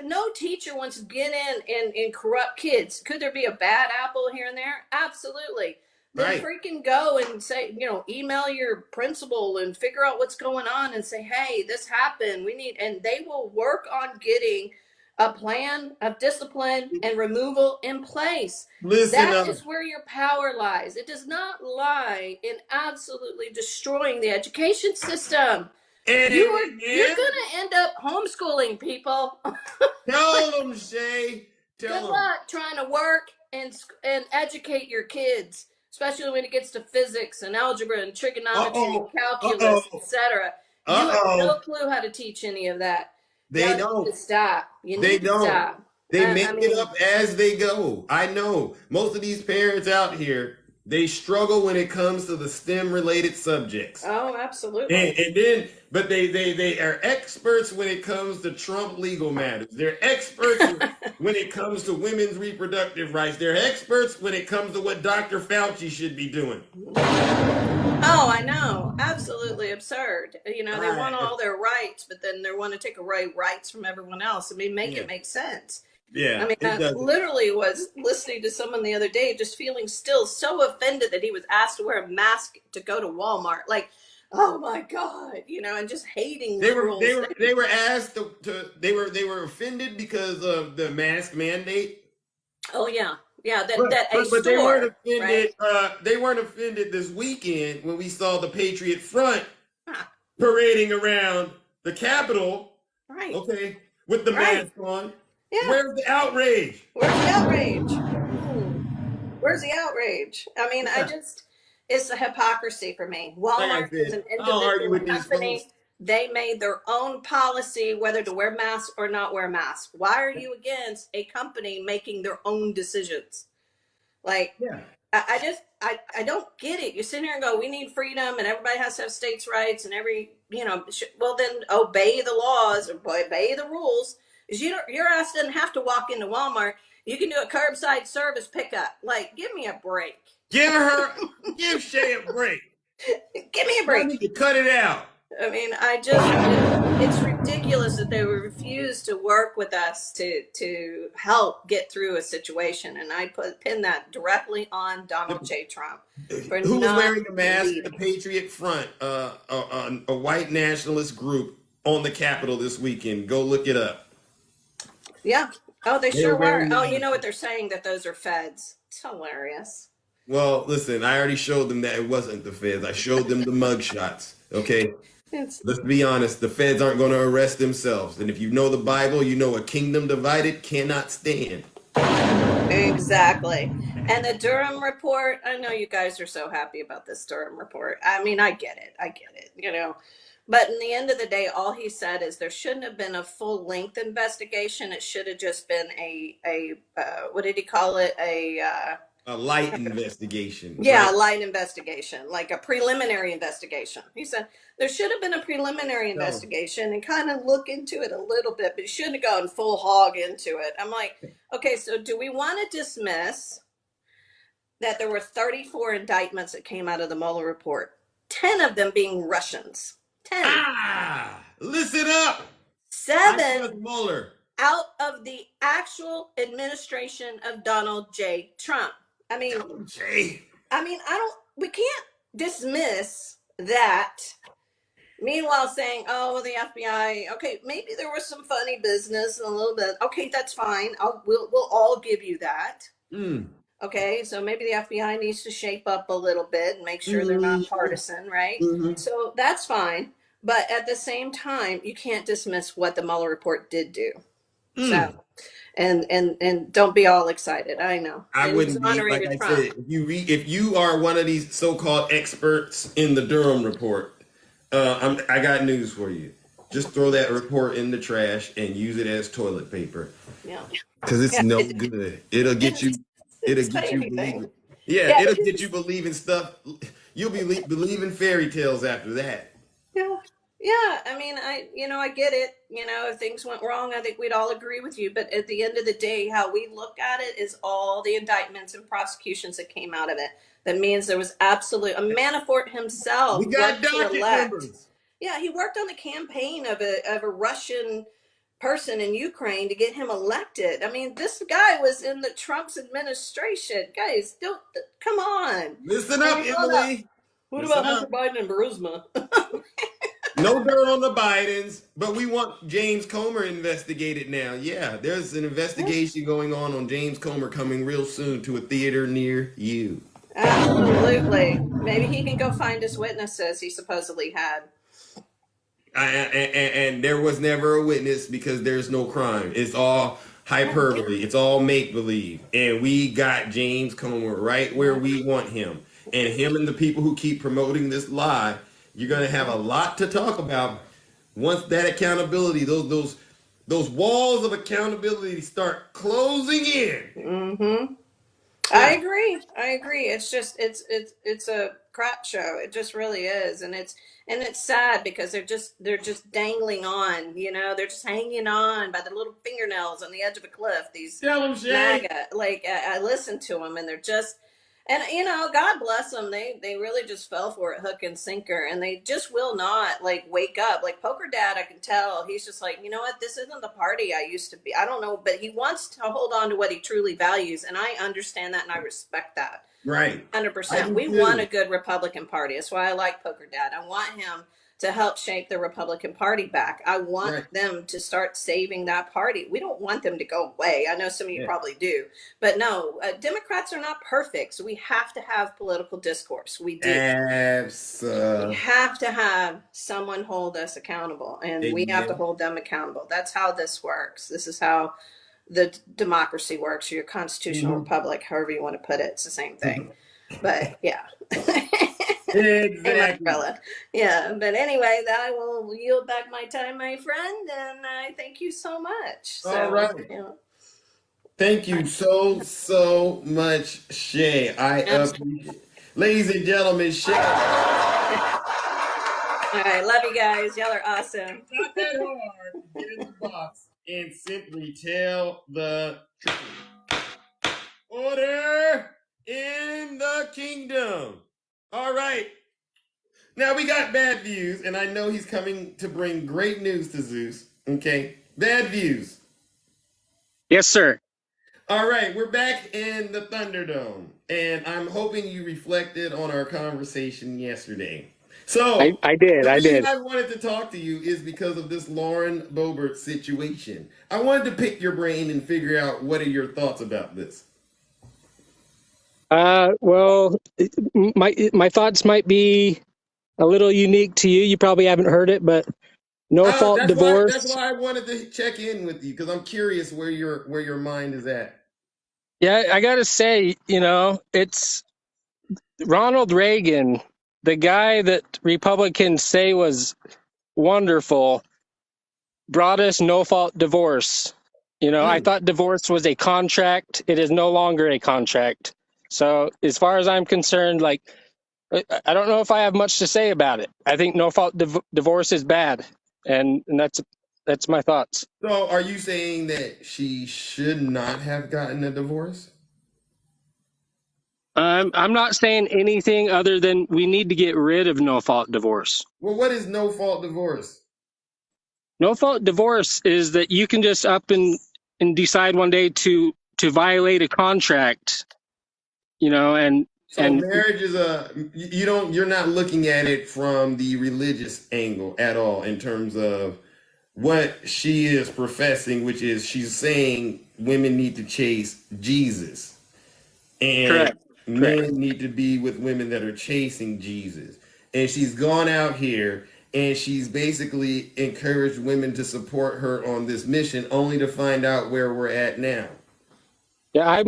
No teacher wants to get in and corrupt kids. Could there be a bad apple here and there? Absolutely. Then Right. freaking go and say, email your principal and figure out what's going on and say, hey, this happened. And they will work on getting a plan of discipline and removal in place. Listen That up. is where your power lies. It does not lie in absolutely destroying the education system. You're going to end up homeschooling people. Tell them, Shay. Good Tell them. luck trying to work and educate your kids, especially when it gets to physics and algebra and trigonometry and calculus, etc. You have no clue how to teach any of that. They don't. Need to stop. You They need to don't. stop. They make it up as they go. I know most of these parents out here, They struggle when it comes to the STEM related subjects. Oh, absolutely. And then, but they are experts when it comes to Trump legal matters. They're experts when it comes to women's reproductive rights. They're experts when it comes to what Dr. Fauci should be doing. Oh, I know. Absolutely absurd. You know, they want Right. all their rights, but then they want to take away rights from everyone else. I mean, make Yeah. it make sense. Yeah, I mean, it I doesn't. literally was listening to someone the other day, just feeling still so offended that he was asked to wear a mask to go to Walmart. Like, oh my God, you know, and just hating They were liberals. they were asked to they were offended because of the mask mandate. Oh yeah, yeah. That But, that a but but they weren't store, offended. right? They weren't offended this weekend when we saw the Patriot Front Ah, parading around the Capitol. right, Okay, with the right. mask on. Yeah. Where's the outrage? Where's the outrage? Where's the outrage? I mean, I Yeah. just, it's a hypocrisy for me. Like I Walmart is said, an I don't argue individual with these folks. company. They made their own policy whether to wear masks or not wear masks. Why are you against a company making their own decisions? Like, Yeah. I don't get it. You sit here and go, we need freedom and everybody has to have states' rights and well, then obey the laws, obey the rules. Because your ass doesn't have to walk into Walmart. You can do a curbside service pickup. Like, give me a break. Give Shay a break. Give me a I break. need to cut it out. I mean, it's ridiculous that they refuse to work with us to help get through a situation. And I pin that directly on Donald J. Trump for Who was not wearing a mask at the leading. Patriot Front? A white nationalist group on the Capitol this weekend. Go look it up. Yeah. Oh, they They sure were were. wearing Oh, you know masks. what they're saying? That those are feds. It's hilarious. Well, listen, I already showed them that it wasn't the feds. I showed them the mug shots. Okay, It's let's be honest. The feds aren't going to arrest themselves. And if you know the Bible, you know a kingdom divided cannot stand. exactly. And the Durham report, I know you guys are so happy about this Durham report. I mean, I get it. I get it, you know. But in the end of the day, all he said is there shouldn't have been a full length investigation. It should have just been a what did he call it? A light investigation, Yeah, right? a light investigation, like a preliminary investigation. He said there should have been a preliminary No. investigation and kind of look into it a little bit, but he shouldn't have gone full hog into it. I'm like, okay, so do we want to dismiss that there were 34 indictments that came out of the Mueller report, 10 of them being Russians? 10. Listen up. I Seven trust Mueller. out of the actual administration of Donald J. Trump. I mean, Jay. we can't dismiss that. Meanwhile, saying, oh, the FBI, okay, maybe there was some funny business a little bit. Okay, that's fine. We'll all give you that. Mm. Okay, so maybe the FBI needs to shape up a little bit and make sure they're not partisan, right? Mhm. So that's fine. But at the same time, you can't dismiss what the Mueller report did do. So, and don't be all excited. I know. I And wouldn't be, like exonerated I Trump. said, if you are one of these so-called experts in the Durham report, I got news for you. Just throw that report in the trash and use it as toilet paper Yeah. because it's Yeah. no It good. It'll get you. didn't It'll say get you anything. believing. Yeah, Yeah, it'll get you believing stuff. You'll be believing fairy tales after that. Yeah. Yeah. I mean, I get it. You know, if things went wrong, I think we'd all agree with you. But at the end of the day, how we look at it is all the indictments and prosecutions that came out of it. That means there was Manafort himself We got worked to docket elect. numbers. Yeah, he worked on the campaign of a Russian person in Ukraine to get him elected. I mean, this guy was in the Trump's administration. Guys, don't come on. Listen up, Emily. What Listen about up. Hunter Biden and Burisma? No dirt on the Bidens, but we want James Comer investigated now. Yeah, there's an investigation going on James Comer coming real soon to a theater near you. Absolutely. Maybe he can go find his witnesses he supposedly had. And there was never a witness because there's no crime. It's all hyperbole. It's all make believe. And we got James Comer right where we want him. And him and the people who keep promoting this lie, you're gonna have a lot to talk about once that accountability, those walls of accountability start closing in. Mm-hmm. I Yeah. agree. I agree. It's just it's a crap show. It just really is, and it's sad because they're just dangling on. You know, they're just hanging on by the little fingernails on the edge of a cliff. These Tell him, Shay. MAGA, like I listen to them, and they're just, and you know, God bless them. They really just fell for it hook and sinker, and they just will not like wake up. Like Poker Dad, I can tell he's just like, you know what, this isn't the party I used to be. I don't know, but he wants to hold on to what he truly values, and I understand that and I respect that. Right. I 100%. do We want a too. good Republican Party. That's why I like Poker Dad. I want him to help shape the Republican Party back. I want Right. them to start saving that party. We don't want them to go away. I know some of you Yeah. probably do, but no, Democrats are not perfect. So we have to have political discourse. We do. We Absolutely. have to have someone hold us accountable, and we have to Amen. hold them accountable. That's how this works. This is how the democracy works, your constitutional Mhm. republic, however you want to put it. It's the same thing. But yeah. Same Exactly. umbrella. Yeah. But anyway, I will yield back my time, my friend, and I thank you so much. All So, right. you know, Thank you so much, Shay. I absolutely. appreciate it. Ladies and gentlemen, Shay. All right. Love you guys. Y'all are awesome. Not that hard to get in the box and simply tell the truth. Order in the kingdom. All right. Now we got bad views, and I know he's coming to bring great news to Zeus. Okay. Bad views. Yes, sir. All right, we're back in the Thunderdome, and I'm hoping you reflected on our conversation yesterday. So, I did. the I reason did. I wanted to talk to you is because of this Lauren Boebert situation. I wanted to pick your brain and figure out what are your thoughts about this. Well, my thoughts might be a little unique to you. You probably haven't heard it, but no fault That's divorce. why I wanted to check in with you because I'm curious where your mind is at. Yeah, I got to say, it's Ronald Reagan, the guy that Republicans say was wonderful, brought us no fault divorce. I Mm. thought divorce was a contract. It is no longer a contract. So, as far as I'm concerned, like, I don't know if I have much to say about it. I think no fault divorce is bad, and that's my thoughts. So, are you saying that she should not have gotten a divorce? I'm not saying anything other than we need to get rid of no fault divorce. Well, what is no fault divorce? No fault divorce is that you can just up and decide one day to violate a contract, and So and marriage is you're not looking at it from the religious angle at all in terms of what she is professing, which is she's saying women need to chase Jesus and correct, correct. men need to be with women that are chasing Jesus. And she's gone out here and she's basically encouraged women to support her on this mission only to find out where we're at now. Yeah,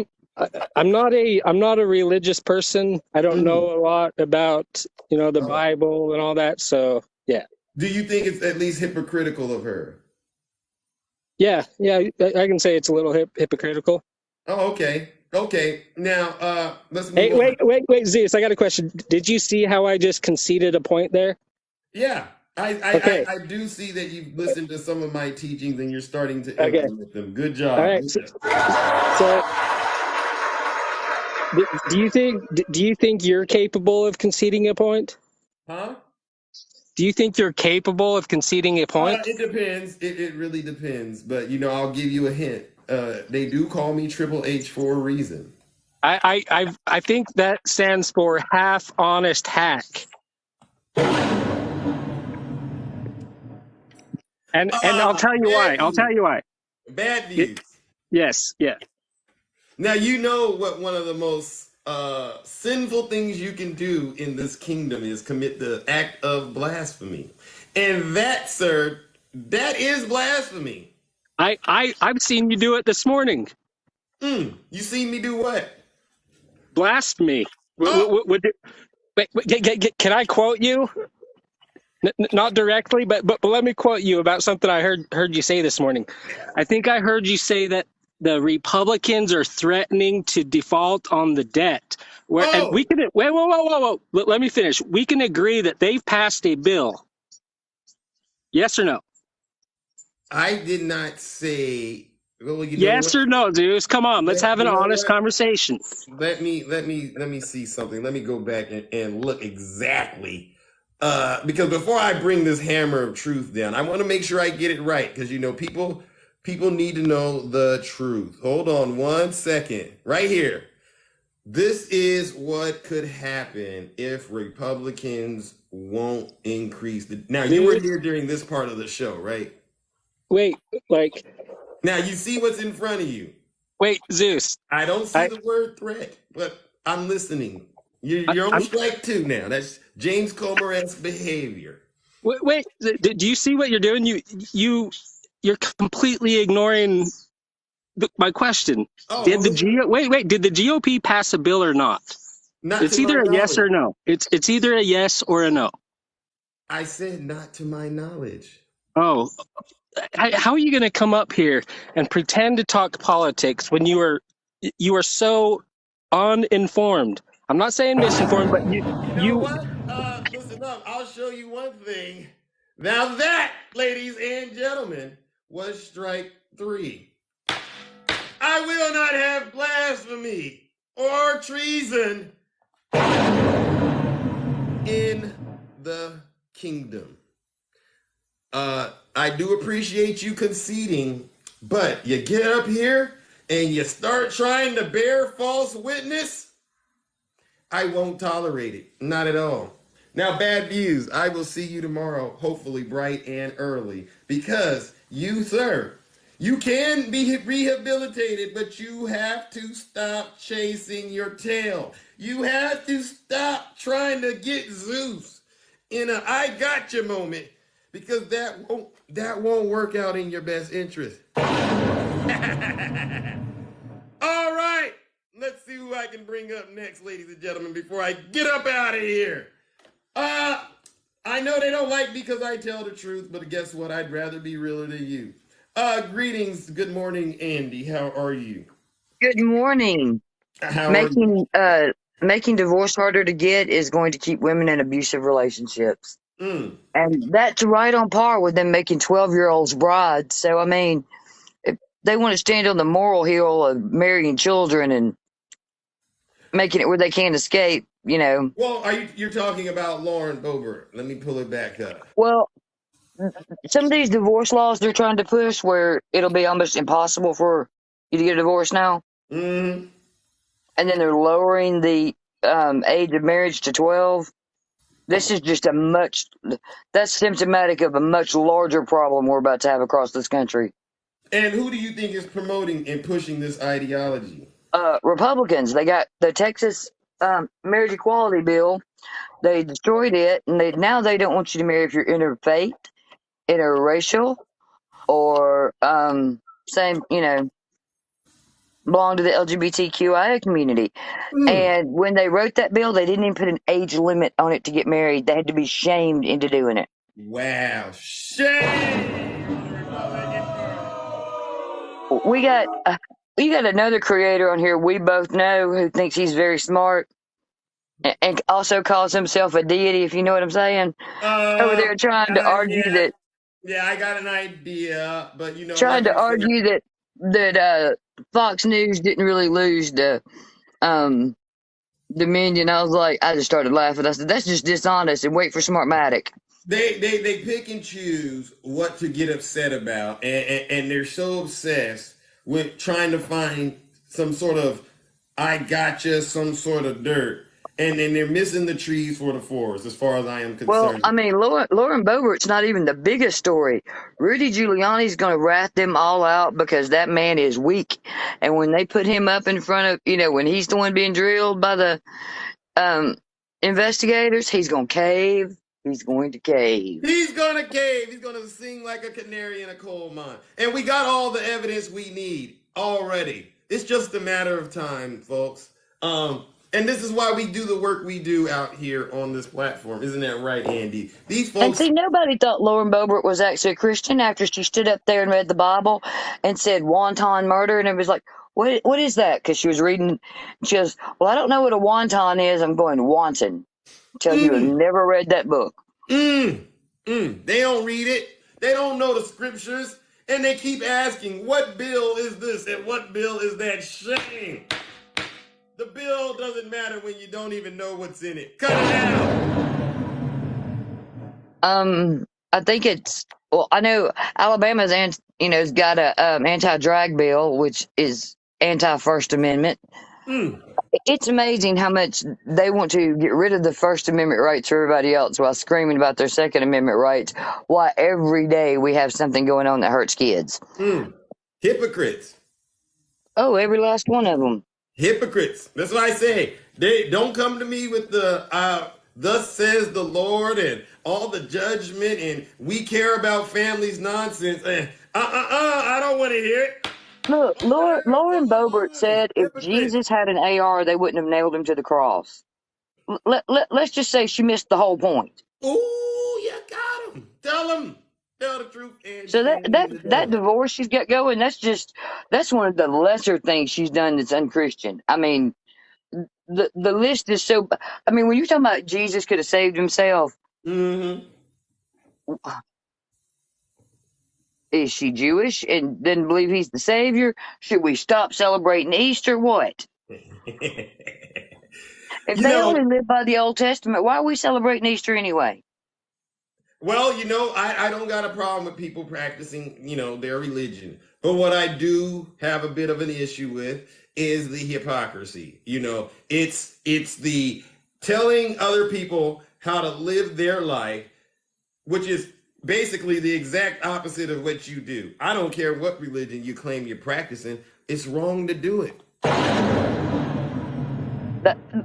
I'm not a religious person. I don't Mhm. know a lot about the Oh. Bible and all that. So yeah. Do you think it's at least hypocritical of her? Yeah, I can say it's a little hypocritical. Oh, okay. Okay. Now, let's Hey, move on. wait, Zeus, I got a question. Did you see how I just conceded a point there? Yeah. Okay, I do see that you've listened to some of my teachings and you're starting to okay, implement them. Good all job. right. So do you think you're capable of conceding a point? Huh? Do you think you're capable of conceding a point? It depends. It really depends. But I'll give you a hint. They do call me Triple H for a reason. I think that stands for half honest hack. And I'll tell you why. Bad I'll tell views. you why. Bad It, views. yes, yeah. Now you know what one of the most sinful things you can do in this kingdom is commit the act of blasphemy, and that, sir, that is blasphemy. I've seen you do it this morning. You seen me do what? Blasphemy. Oh, Wait, can I quote you? Not directly, but let me quote you about something I heard you say this morning. I think I heard you say that the Republicans are threatening to default on the debt. And we Oh, can wait, whoa. Let me finish. We can agree that they've passed a bill. Yes or no? I did not say. Well, you know Yes what? or no, Zeus? Come on, let's have an You know honest what? conversation. Let me see something. Let me go back and look exactly. Because before I bring this hammer of truth down, I want to make sure I get it right. Because people need to know the truth. Hold on one second. Right here. This is what could happen if Republicans won't increase the. Now you were Zeus, here during this part of the show, right? wait, like, Now you see what's in front of you. wait, Zeus. I don't see I, the word threat, but I'm listening. You're on I'm strike two now. That's James Comer-esque behavior. wait. Do you see what you're doing? You're completely ignoring my question. Oh, Did what the was it? Did the GOP pass a bill or not? Not to It's my either a yes knowledge. or no. It's either a yes or a no. I said not to my knowledge. Oh, how are you going to come up here and pretend to talk politics when you are so uninformed? I'm not saying misinformed, but You know you what? Listen up. I'll show you one thing. Now that, ladies and gentlemen, was strike three. I will not have blasphemy or treason in the kingdom. I do appreciate you conceding, but you get up here and you start trying to bear false witness, I won't tolerate it. Not at all. Now, bad views. I will see you tomorrow, hopefully bright and early, because you, sir, you can be rehabilitated, but you have to stop chasing your tail. You have to stop trying to get Zeus in a "I got you" moment, because that won't work out in your best interest. All right, let's see who I can bring up next, ladies and gentlemen, before I get up out of here. Uh, I know they don't like me because I tell the truth, but guess what? I'd rather be realer than you. Greetings. Good morning, Andy. How are you? Good morning. How are you? Making divorce harder to get is going to keep women in abusive relationships. Mm. And that's right on par with them making 12-year-olds brides. So, I mean, if they want to stand on the moral hill of marrying children and making it where they can't escape, Well, you're talking about Lauren Boebert? Let me pull it back up. well, some of these divorce laws they're trying to push where it'll be almost impossible for you to get a divorce now. Mm. And then they're lowering the age of marriage to 12. This is just that's symptomatic of a much larger problem we're about to have across this country. And who do you think is promoting and pushing this ideology? Republicans, they got the Texas marriage equality bill. They destroyed it, and now they don't want you to marry if you're interfaith, interracial, or same, belong to the LGBTQIA community. Mm. And when they wrote that bill, they didn't even put an age limit on it to get married. They had to be shamed into doing it. Wow. Shame. We got another creator on here we both know who thinks he's very smart and also calls himself a deity, if you know what I'm saying. Over Uh, there trying to argue yeah, that yeah, I got an idea, but trying like to I said, argue that Fox News didn't really lose the Dominion. I was like, I just started laughing. I said, that's just dishonest and wait for Smartmatic. they pick and choose what to get upset about, and they're so obsessed with trying to find some sort of "I gotcha," some sort of dirt, and then they're missing the trees for the forest, as far as I am Well, I concerned. mean, Lauren Boebert's not even the biggest story. Rudy Giuliani's going to rat them all out because that man is weak. And when they put him up in front of, when he's the one being drilled by the um, investigators, he's going to cave. He's going to cave. He's gonna cave. He's gonna sing like a canary in a coal mine. And we got all the evidence we need already. It's just a matter of time, folks. And this is why we do the work we do out here on this platform. Isn't that right, Andy? These And folks. see, nobody thought Lauren Boebert was actually a Christian after she stood up there and read the Bible and said wonton murder. And it was like, what is that? Because she was reading, she goes, well, I don't know what a wonton is. I'm going, wanton. Tell you have Mm, never read that book. They don't read it. They don't know the scriptures. And they keep asking, what bill is this and what bill is that? Shame. The bill doesn't matter when you don't even know what's in it. Cut it out. I think it's, well, I know Alabama's, has got a anti-drag bill, which is anti-First Amendment. It's amazing how much they want to get rid of the First Amendment rights for everybody else while screaming about their Second Amendment rights, while every day we have something going on that hurts kids. Hypocrites. Oh, every last one of them. Hypocrites. That's what I say. They don't come to me with the thus says the Lord and all the judgment and we care about families nonsense. I don't want to hear it. Look, I want to hear it Lauren from the Boebert Lord. said if Hypocrite. Jesus had an AR, they wouldn't have nailed him to the cross. Let's just say she missed the whole point. Ooh, you got him. Tell him. Tell the truth and So shame me in the that devil. divorce she's got going, that's one of the lesser things she's done that's unchristian. I mean, the list is so. I mean, when you're talking about Jesus could have saved himself, Mm-hmm. is she Jewish and doesn't believe he's the savior? Should we stop celebrating Easter? What? If You they know, only live by the Old Testament, why are we celebrating Easter anyway? well, I don't got a problem with people practicing, their religion. But what I do have a bit of an issue with is the hypocrisy. It's the telling other people how to live their life, which is basically the exact opposite of what you do. I don't care what religion you claim you're practicing, it's wrong to do it.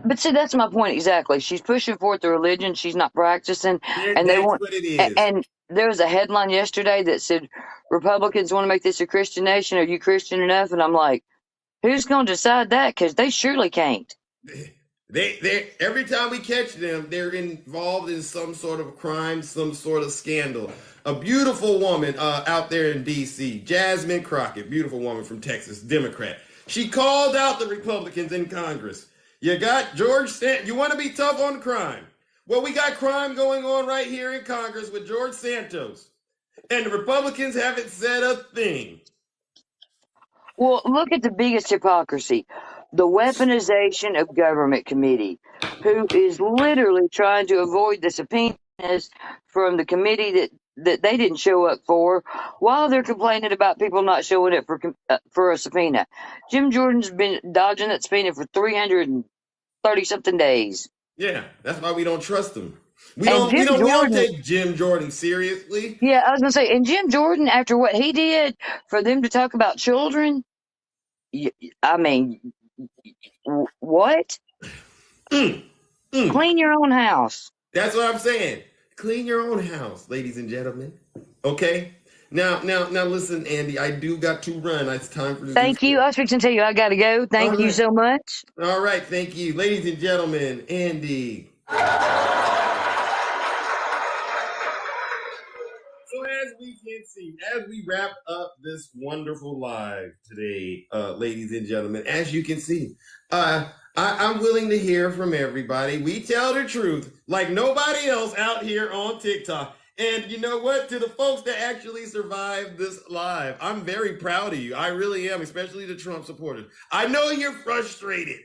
But see, that's my point exactly. She's pushing forth the religion she's not practicing, and they That's want. what it is. And there was a headline yesterday that said Republicans want to make this a Christian nation. Are you Christian enough? And I'm like, who's going to decide that? Because they surely can't. They every time we catch them, they're involved in some sort of crime, some sort of scandal. A beautiful woman out there in D.C., Jasmine Crockett, beautiful woman from Texas, Democrat. She called out the Republicans in Congress. You got George Santos. You want to be tough on crime? Well, we got crime going on right here in Congress with George Santos, and the Republicans haven't said a thing. Well, look at the biggest hypocrisy, the weaponization of government committee, who is literally trying to avoid the subpoenas from the committee that they didn't show up for, while they're complaining about people not showing up for a subpoena. Jim Jordan's been dodging that subpoena for 330 something days. Yeah, that's why we don't trust them. We And don't we Jim don't we don't Jordan, take Jim Jordan seriously. yeah, I was gonna say, and Jim Jordan, after what he did for them to talk about children, I mean, what? Mm, mm. Clean your own house. That's what I'm saying. Clean your own house, ladies and gentlemen. Okay? Now, listen, Andy, I do got to run. It's time for Zeus. Thank you. I was fixing to tell you I gotta go. All Thank you right. so much. All right, thank you. Ladies and gentlemen, Andy. So as we can see, as we wrap up this wonderful live today, ladies and gentlemen, as you can see, I'm willing to hear from everybody. We tell the truth like nobody else out here on TikTok. And you know what? To the folks that actually survived this live, I'm very proud of you. I really am, especially the Trump supporters. I know you're frustrated.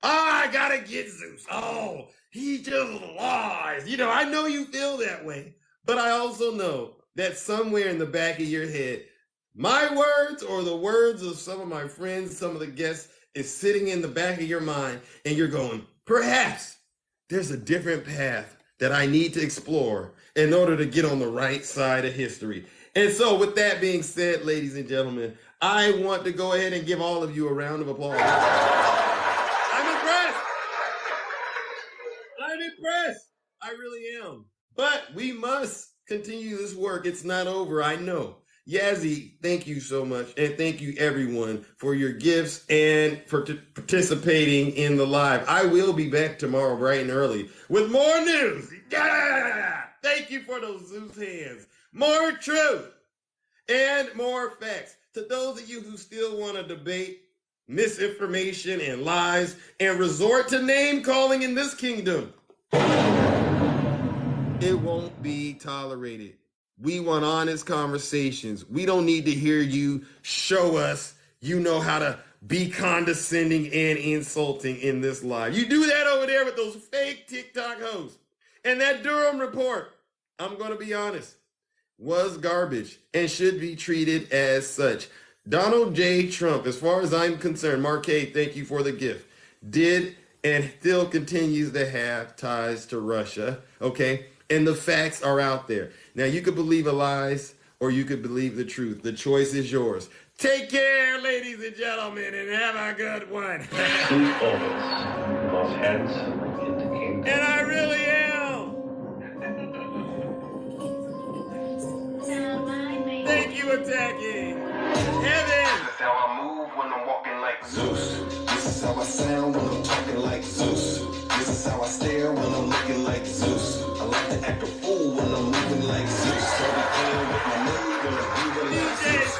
I gotta get Zeus. Oh, he just lies. I know you feel that way. But I also know that somewhere in the back of your head, my words or the words of some of my friends, some of the guests, is sitting in the back of your mind, and you're going, perhaps there's a different path that I need to explore in order to get on the right side of history. And so with that being said, ladies and gentlemen, I want to go ahead and give all of you a round of applause. I'm impressed. I'm impressed. I really am. But we must continue this work. It's not over, I know. Yazzie, thank you so much. And thank you, everyone, for your gifts and for participating in the live. I will be back tomorrow bright and early with more news. Yeah! Thank you for those Zeus hands. More truth and more facts. To those of you who still want to debate misinformation and lies and resort to name calling in this kingdom, it won't be tolerated. We want honest conversations. We don't need to hear you show us you know how to be condescending and insulting in this live. You do that over there with those fake TikTok hosts. And that Durham report, I'm going to be honest, was garbage and should be treated as such. Donald J. Trump, as far as I'm concerned, Marquet, thank you for the gift, did and still continues to have ties to Russia, okay? And the facts are out there. Now, you could believe the lies or you could believe the truth. The choice is yours. Take care, ladies and gentlemen, and have a good one. He's always the most handsome in the kingdom. And I really am. Thank you, attacking. Heaven. This is how I move when I'm walking like Zeus. This is how I sound when I'm talking like Zeus. This is how I stare when I'm looking like Zeus. I like to act a fool when I'm moving like Zeus. So I playing with my move when I'm moving like Zeus.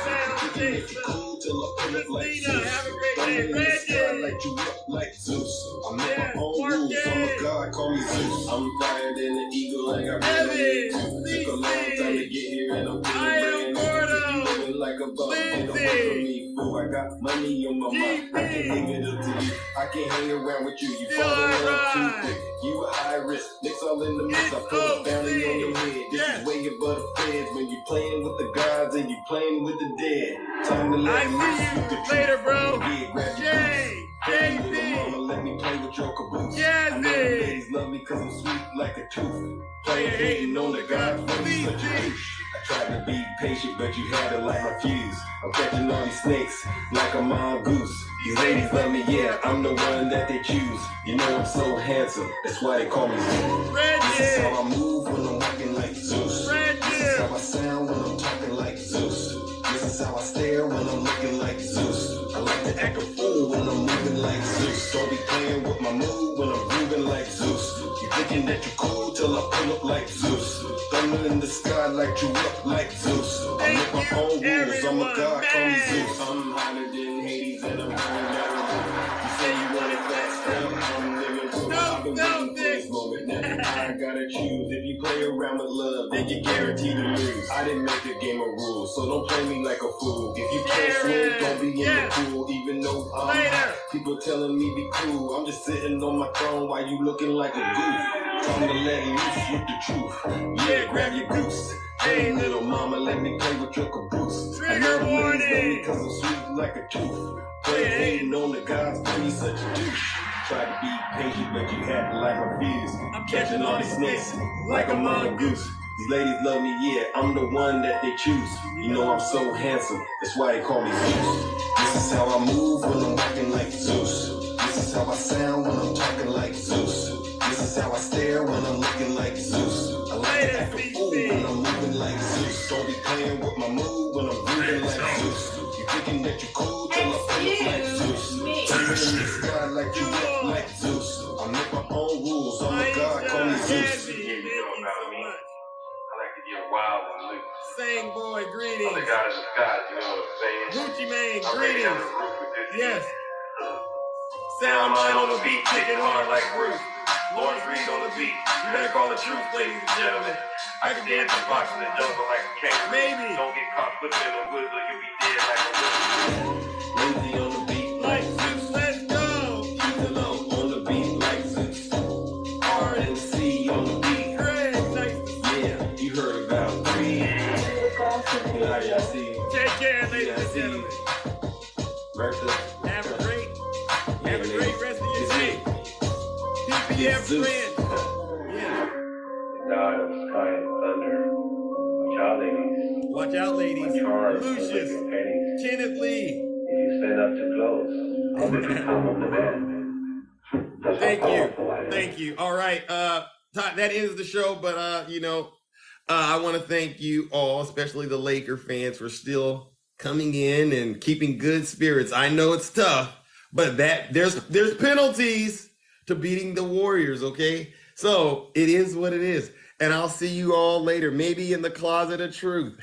Thinking if you're cool till I pull up like Zeus. Have a great Thunder day. in the sky like you look like Zeus. I make my own rules. I'm a god, call me Zeus. I'm fire than an eagle, like I really took a long time to get here and I'm feeling brand new. Living like a bug, they don't work for me, fool. I got money on my mind, I can't give it up to you. I can't hang around with you, you fall in love too quick. You a high risk, nicks all in the mix. I put a bounty on your head. This is way above the feds. When you playing with the gods and you playing with the dead. Time to let I see you later, bro. Yeah, grab your Jay, Hey, little JC, mama, let me play with your caboose. Yazzie. I know the ladies love me cause I'm sweet like a tooth. Playing hating on the God for me, such a douche. I tried to be patient, but you had to light my fuse. I'm catching all these snakes like a mongoose. These ladies love me, yeah, I'm the one that they choose. You know I'm so handsome, that's why they call me Zeus. This is how I move when I'm walking like Zeus. This is how I sound when I'm talking like Zeus. This is how I stare when I'm looking like Zeus. I like to act a fool when I'm moving like Zeus. Don't be playing with my mood when I'm moving like Zeus. You thinking that you cool till I pull up like Zeus. Thunder in the sky like you look like Zeus. I make my own rules, I'm a god, call me Zeus. I'm hotter than Hades and I'm going down the roof. You say you want it fast, I'm living proof. I've been waiting for this moment now. I gotta choose. If you play around with love, then you're guaranteed to lose. I didn't make the game of rules, so don't play me like a fool. If you can't swim, don't be in the pool. Even though people telling me be cool, I'm just sitting on my throne while you looking like a goof. Time to let loose with the truth. Yeah, grab your goose. Hey, little mama, let me play with your caboose. I know the ladies love me cause I'm sweet like a tooth. Playing hating on the gods, be such a douche. Tried to be patient, but you had to light my fuse. I'm catching all these snakes like a mongoose. These ladies love me, yeah, I'm the one that they choose. You know I'm so handsome, that's why they call me Zeus. This is how I move when I'm walking like Zeus. This is how I sound when I'm talking like Zeus. This is how I stare when I'm looking like Zeus. I like to act a fool when I'm moving like Zeus. Don't be playing with my mood when I'm moving like Zeus. You thinking that you're cool till I pull up like Zeus. Thunder in the sky like you look like Zeus. I make my own rules, I'm a god, call me Zeus. Wild and loose. Sing boy, greetings. Other guys is God, you know what I'm saying? Gucci Mane, I'm ready greetings. on the roof with this. Yes. Sound man on the beat, kicking hard like Bruce. Lawrence Reed on the beat. You better call the truth, ladies and gentlemen. I can dance and box in the jungle like a kangaroo. Maybe. Don't get caught flipping in the woods or you'll be dead like a rooster. Lindsay on the beat Like Zeus, let's go. Kilo on the beat like Zeus. RNC on the beat. Greg, nice to see Yeah, you heard about Creed. How y'all see? you. Take care, ladies and gentlemen. Bertha. Have a great rest of your day. PPF Zeus. friends. Yeah. God of sky and thunder. Watch out, ladies. Watch out, ladies. Charge Lucius. your pennies. Kenneth Lee. If you stand up too close, I'll make you come on the bed. That's Thank how you. powerful I am. Thank you. All right. That ends the show, but I want to thank you all, especially the Laker fans, for still coming in and keeping good spirits. I know it's tough, but there's penalties to beating the Warriors, okay? So it is what it is. And I'll see you all later, maybe in the closet of truth.